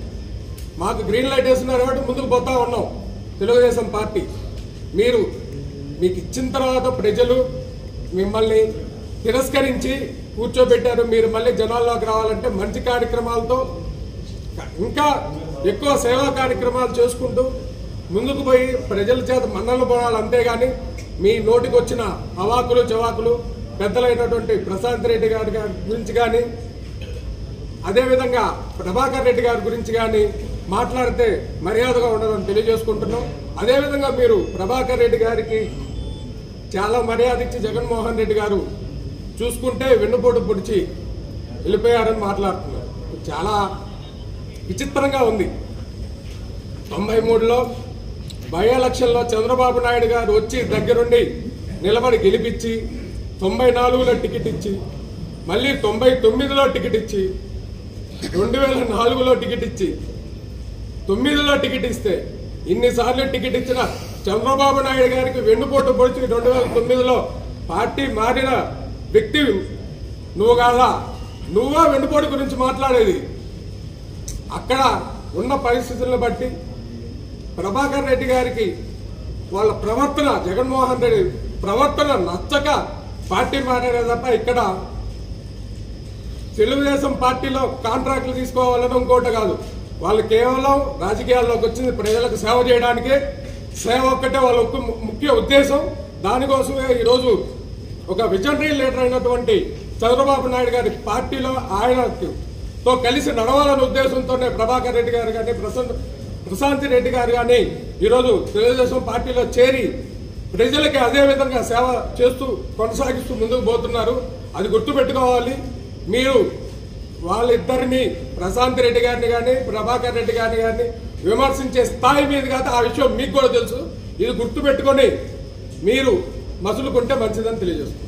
మాకు గ్రీన్ లైట్ వేస్తున్నారు కాబట్టి ముందుకు పోతా ఉన్నాం తెలుగుదేశం పార్టీ. మీకు ఇచ్చిన తర్వాత ప్రజలు మిమ్మల్ని తిరస్కరించి కూర్చోబెట్టారు. మీరు మళ్ళీ జనాల్లోకి రావాలంటే మంచి కార్యక్రమాలతో ఇంకా ఎక్కువ సేవా కార్యక్రమాలు చేసుకుంటూ ముందుకు పోయి ప్రజల చేత మన్నలు పోవాలి. అంతేగాని మీ నోటికి వచ్చిన అవాకులు చవాకులు పెద్దలైనటువంటి ప్రశాంత్ రెడ్డి గారి గురించి కానీ, అదేవిధంగా ప్రభాకర్ రెడ్డి గారి గురించి కానీ మాట్లాడితే మర్యాదగా ఉండదని తెలియజేసుకుంటున్నాం. అదేవిధంగా మీరు ప్రభాకర్ రెడ్డి గారికి చాలా మర్యాద ఇచ్చి జగన్మోహన్ రెడ్డి గారు చూసుకుంటే వెన్నుపోటు పొడిచి వెళ్ళిపోయారని మాట్లాడుతున్నారు. చాలా విచిత్రంగా ఉంది. 93లో బై ఎలక్షన్లో చంద్రబాబు నాయుడు గారు వచ్చి దగ్గరుండి నిలబడి గెలిపించి 94లో టికెట్ ఇచ్చి, మళ్ళీ 99లో టికెట్ ఇచ్చి, 2004లో టికెట్ ఇచ్చి, 9లో టికెట్ ఇస్తే ఇన్నిసార్లు టికెట్ ఇచ్చిన చంద్రబాబు నాయుడు గారికి వెన్నుపోటు పొడిచి 2009లో పార్టీ మారిన వ్యక్తి నువ్వు కాదా? నువ్వా వెన్నుపోటు గురించి మాట్లాడేది? అక్కడ ఉన్న పరిస్థితులను బట్టి ప్రభాకర్ రెడ్డి గారికి వాళ్ళ ప్రవర్తన, జగన్మోహన్ రెడ్డి ప్రవర్తన నచ్చక పార్టీ మారారే తప్ప ఇక్కడ తెలుగుదేశం పార్టీలో కాంట్రాక్టులు తీసుకోవాలని ఇంకోటి కాదు. వాళ్ళు కేవలం రాజకీయాల్లోకి వచ్చింది ప్రజలకు సేవ చేయడానికే. సేవ ఒక్కటే వాళ్ళ ముఖ్య ఉద్దేశం. దానికోసమే ఈరోజు ఒక విజనరీ లీడర్ అయినటువంటి చంద్రబాబు నాయుడు గారి పార్టీలో ఆయనతో కలిసి నడవాలనే ఉద్దేశంతోనే ప్రభాకర్ రెడ్డి గారు కానీ, ప్రశాంత్ రెడ్డి గారు కానీ ఈరోజు తెలుగుదేశం పార్టీలో చేరి ప్రజలకి అదే విధంగా సేవ చేస్తూ కొనసాగిస్తూ ముందుకు పోతున్నారు. అది గుర్తుపెట్టుకోవాలి. మీరు వాళ్ళిద్దరిని, ప్రశాంత్ రెడ్డి గారిని కానీ, ప్రభాకర్ రెడ్డి గారిని కానీ విమర్శించే స్థాయి మీద కాదు. ఆ విషయం మీకు కూడా తెలుసు. ఇది గుర్తుపెట్టుకొని మీరు మసులుకుంటే మంచిదని తెలియజేస్తుంది.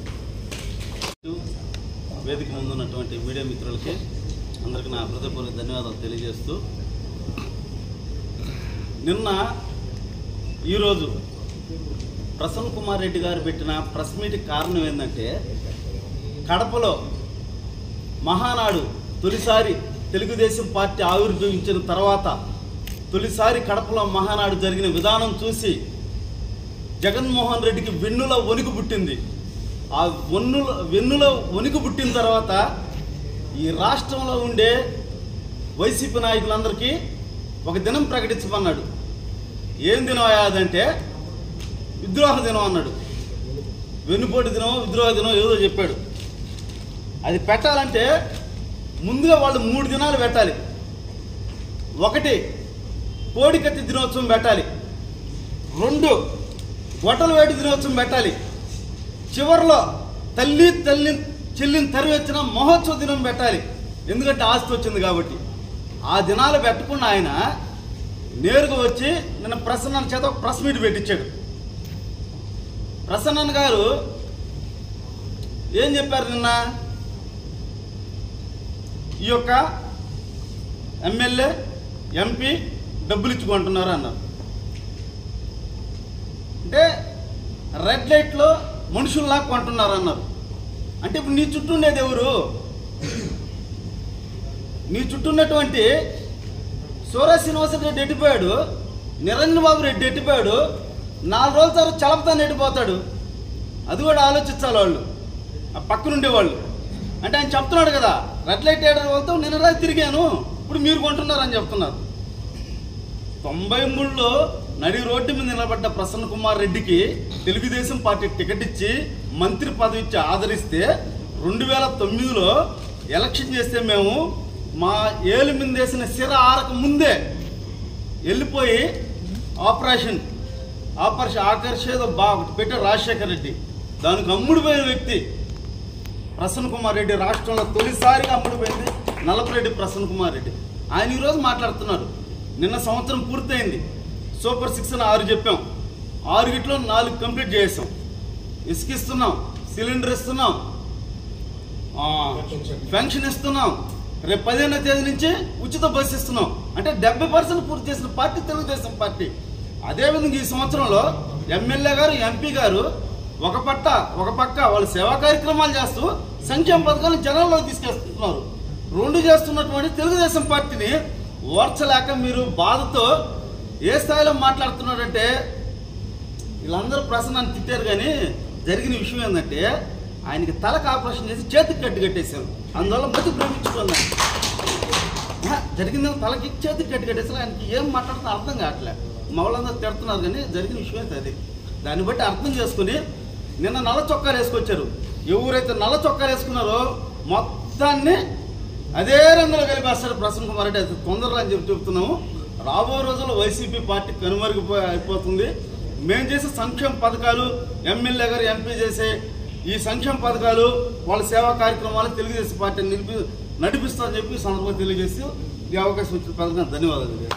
వేదిక ముందున్నటువంటి మీడియా మిత్రులకి అందరికీ నా హృదయపూర్వక ధన్యవాదాలు తెలియజేస్తూ, నిన్న ఈరోజు ప్రసన్న కుమార్ రెడ్డి గారు పెట్టిన ప్రెస్ మీట్ కారణం ఏంటంటే, కడపలో మహానాడు తొలిసారి తెలుగుదేశం పార్టీ ఆవిర్భవించిన తర్వాత తొలిసారి కడపలో మహానాడు జరిగిన విధానం చూసి జగన్మోహన్ రెడ్డికి వెన్నుల వణుకు పుట్టింది. ఆ వెన్నుల వణుకు పుట్టిన తర్వాత ఈ రాష్ట్రంలో ఉండే వైసీపీ నాయకులందరికీ ఒక దినం ప్రకటించమన్నాడు. ఏం దినం అదంటే విద్రోహ దినం అన్నాడు. వెన్నుపోటు దినం, విద్రోహ దినం ఏదో చెప్పాడు. అది పెట్టాలంటే ముందుగా వాళ్ళు 3 దినాలు పెట్టాలి. 1 కోడికత్తి దినోత్సవం పెట్టాలి, 2 గొట్టల వేటి దినోత్సవం పెట్టాలి, చివరిలో చెల్లిని తరివెచ్చిన మహోత్సవ దినం పెట్టాలి. ఎందుకంటే ఆస్తి వచ్చింది కాబట్టి. ఆ దినాలు పెట్టకుండా ఆయన నేరుగా వచ్చి నిన్న ప్రసన్న చేత ఒక ప్రెస్ మీట్ పెట్టించాడు. ప్రసన్న గారు ఏం చెప్పారు నిన్న? ఈ యొక్క ఎమ్మెల్యే, ఎంపీ డబ్బులు ఇచ్చుకుంటున్నారు అన్నారు. అంటే రెడ్ లైట్లో మనుషుల్లా కొంటున్నారు అన్నారు. అంటే ఇప్పుడు నీ చుట్టూ ఉండేది ఎవరు? నీ చుట్టూ ఉన్నటువంటి సూర్య శ్రీనివాసరెడ్డి ఎట్టిపోయాడు, నిరంజన్ బాబు రెడ్డి ఎట్టిపోయాడు, 4 రోజుల తర్వాత చలపతాను ఎట్టిపోతాడు. అది కూడా ఆలోచించాలి వాళ్ళు, ఆ పక్కనుండే వాళ్ళు. అంటే ఆయన చెప్తున్నాడు కదా, రెడ్ లైట్ ఏడాది వాళ్ళతో నిన్న రాత్రి తిరిగాను, ఇప్పుడు మీరు కొంటున్నారని చెప్తున్నారు. 93లో నడి రోడ్డు మీద నిలబడ్డ ప్రసన్న కుమార్ రెడ్డికి తెలుగుదేశం పార్టీ టికెట్ ఇచ్చి మంత్రి పదవి ఇచ్చి ఆదరిస్తే 2009లో ఎలక్షన్ చేస్తే మేము మా ఏలు మిందేసిన సిర ఆరక ముందే వెళ్ళిపోయి ఆపరేషన్ ఆకర్షేదో బాగా పెట్టారు రాజశేఖర్ రెడ్డి. దానికి అమ్ముడుపోయిన వ్యక్తి ప్రసన్న కుమార్ రెడ్డి. రాష్ట్రంలో తొలిసారిగా అమ్ముడుపోయింది నల్లపురెడ్డి ప్రసన్న కుమార్ రెడ్డి. ఆయన ఈరోజు మాట్లాడుతున్నారు. నిన్న సంవత్సరం పూర్తయింది. సూపర్ 6 అని 6 చెప్పాం, 6 గిట్లో 4 కంప్లీట్ చేసాం. ఇసుకిస్తున్నాం, సిలిండర్ ఇస్తున్నాం, పెన్షన్ ఇస్తున్నాం, రేపు 15వ తేదీ నుంచి ఉచిత బస్సు ఇస్తున్నాం. అంటే 70% పూర్తి చేసిన పార్టీ తెలుగుదేశం పార్టీ. అదేవిధంగా ఈ సంవత్సరంలో ఎమ్మెల్యే గారు, ఎంపీ గారు ఒక పక్క వాళ్ళు సేవా కార్యక్రమాలు చేస్తూ సంక్షేమ పథకాలను జనాల్లో తీసుకెళ్తున్నారు. 2 చేస్తున్నటువంటి తెలుగుదేశం పార్టీని ఓర్చలేక మీరు బాధతో ఏ స్థాయిలో మాట్లాడుతున్నారంటే, వీళ్ళందరూ ప్రసన్నాన్ని తిట్టారు. కానీ జరిగిన విషయం ఏంటంటే, ఆయనకి తలకు ఆపరేషన్ చేసి చేతికి కట్టేశారు. అందువల్ల మతి ప్రేమించుకున్నాను. జరిగింది తలకి చేతికి కట్టేసారు. ఆయనకి ఏం మాట్లాడుతున్నా అర్థం కావట్లే. మా వాళ్ళందరూ తిడుతున్నారు. కానీ జరిగిన విషయం అయితే అది. దాన్ని బట్టి అర్థం చేసుకుని నిన్న నల్ల చొక్కాలు వేసుకొచ్చారు. ఎవరైతే నల్ల చొక్కాలు వేసుకున్నారో మొత్తాన్ని అదే రంగులో కలిపేస్తాడు ప్రసన్న కుమార్ రెడ్డి. అది తొందరలో అని చెప్తున్నాము. రాబో రోజుల్లో వైసీపీ పార్టీ అయిపోతుంది. మేము చేసే సంక్షేమ పథకాలు, ఎమ్మెల్యే గారు ఎంపీ చేసే ఈ సంక్షేమ పథకాలు, వాళ్ళ సేవా కార్యక్రమాలు తెలుగుదేశం పార్టీని నడిపిస్తామని చెప్పి సందర్భంగా తెలియజేసి ఈ అవకాశం ఇచ్చిన ప్రజలకు ధన్యవాదాలు.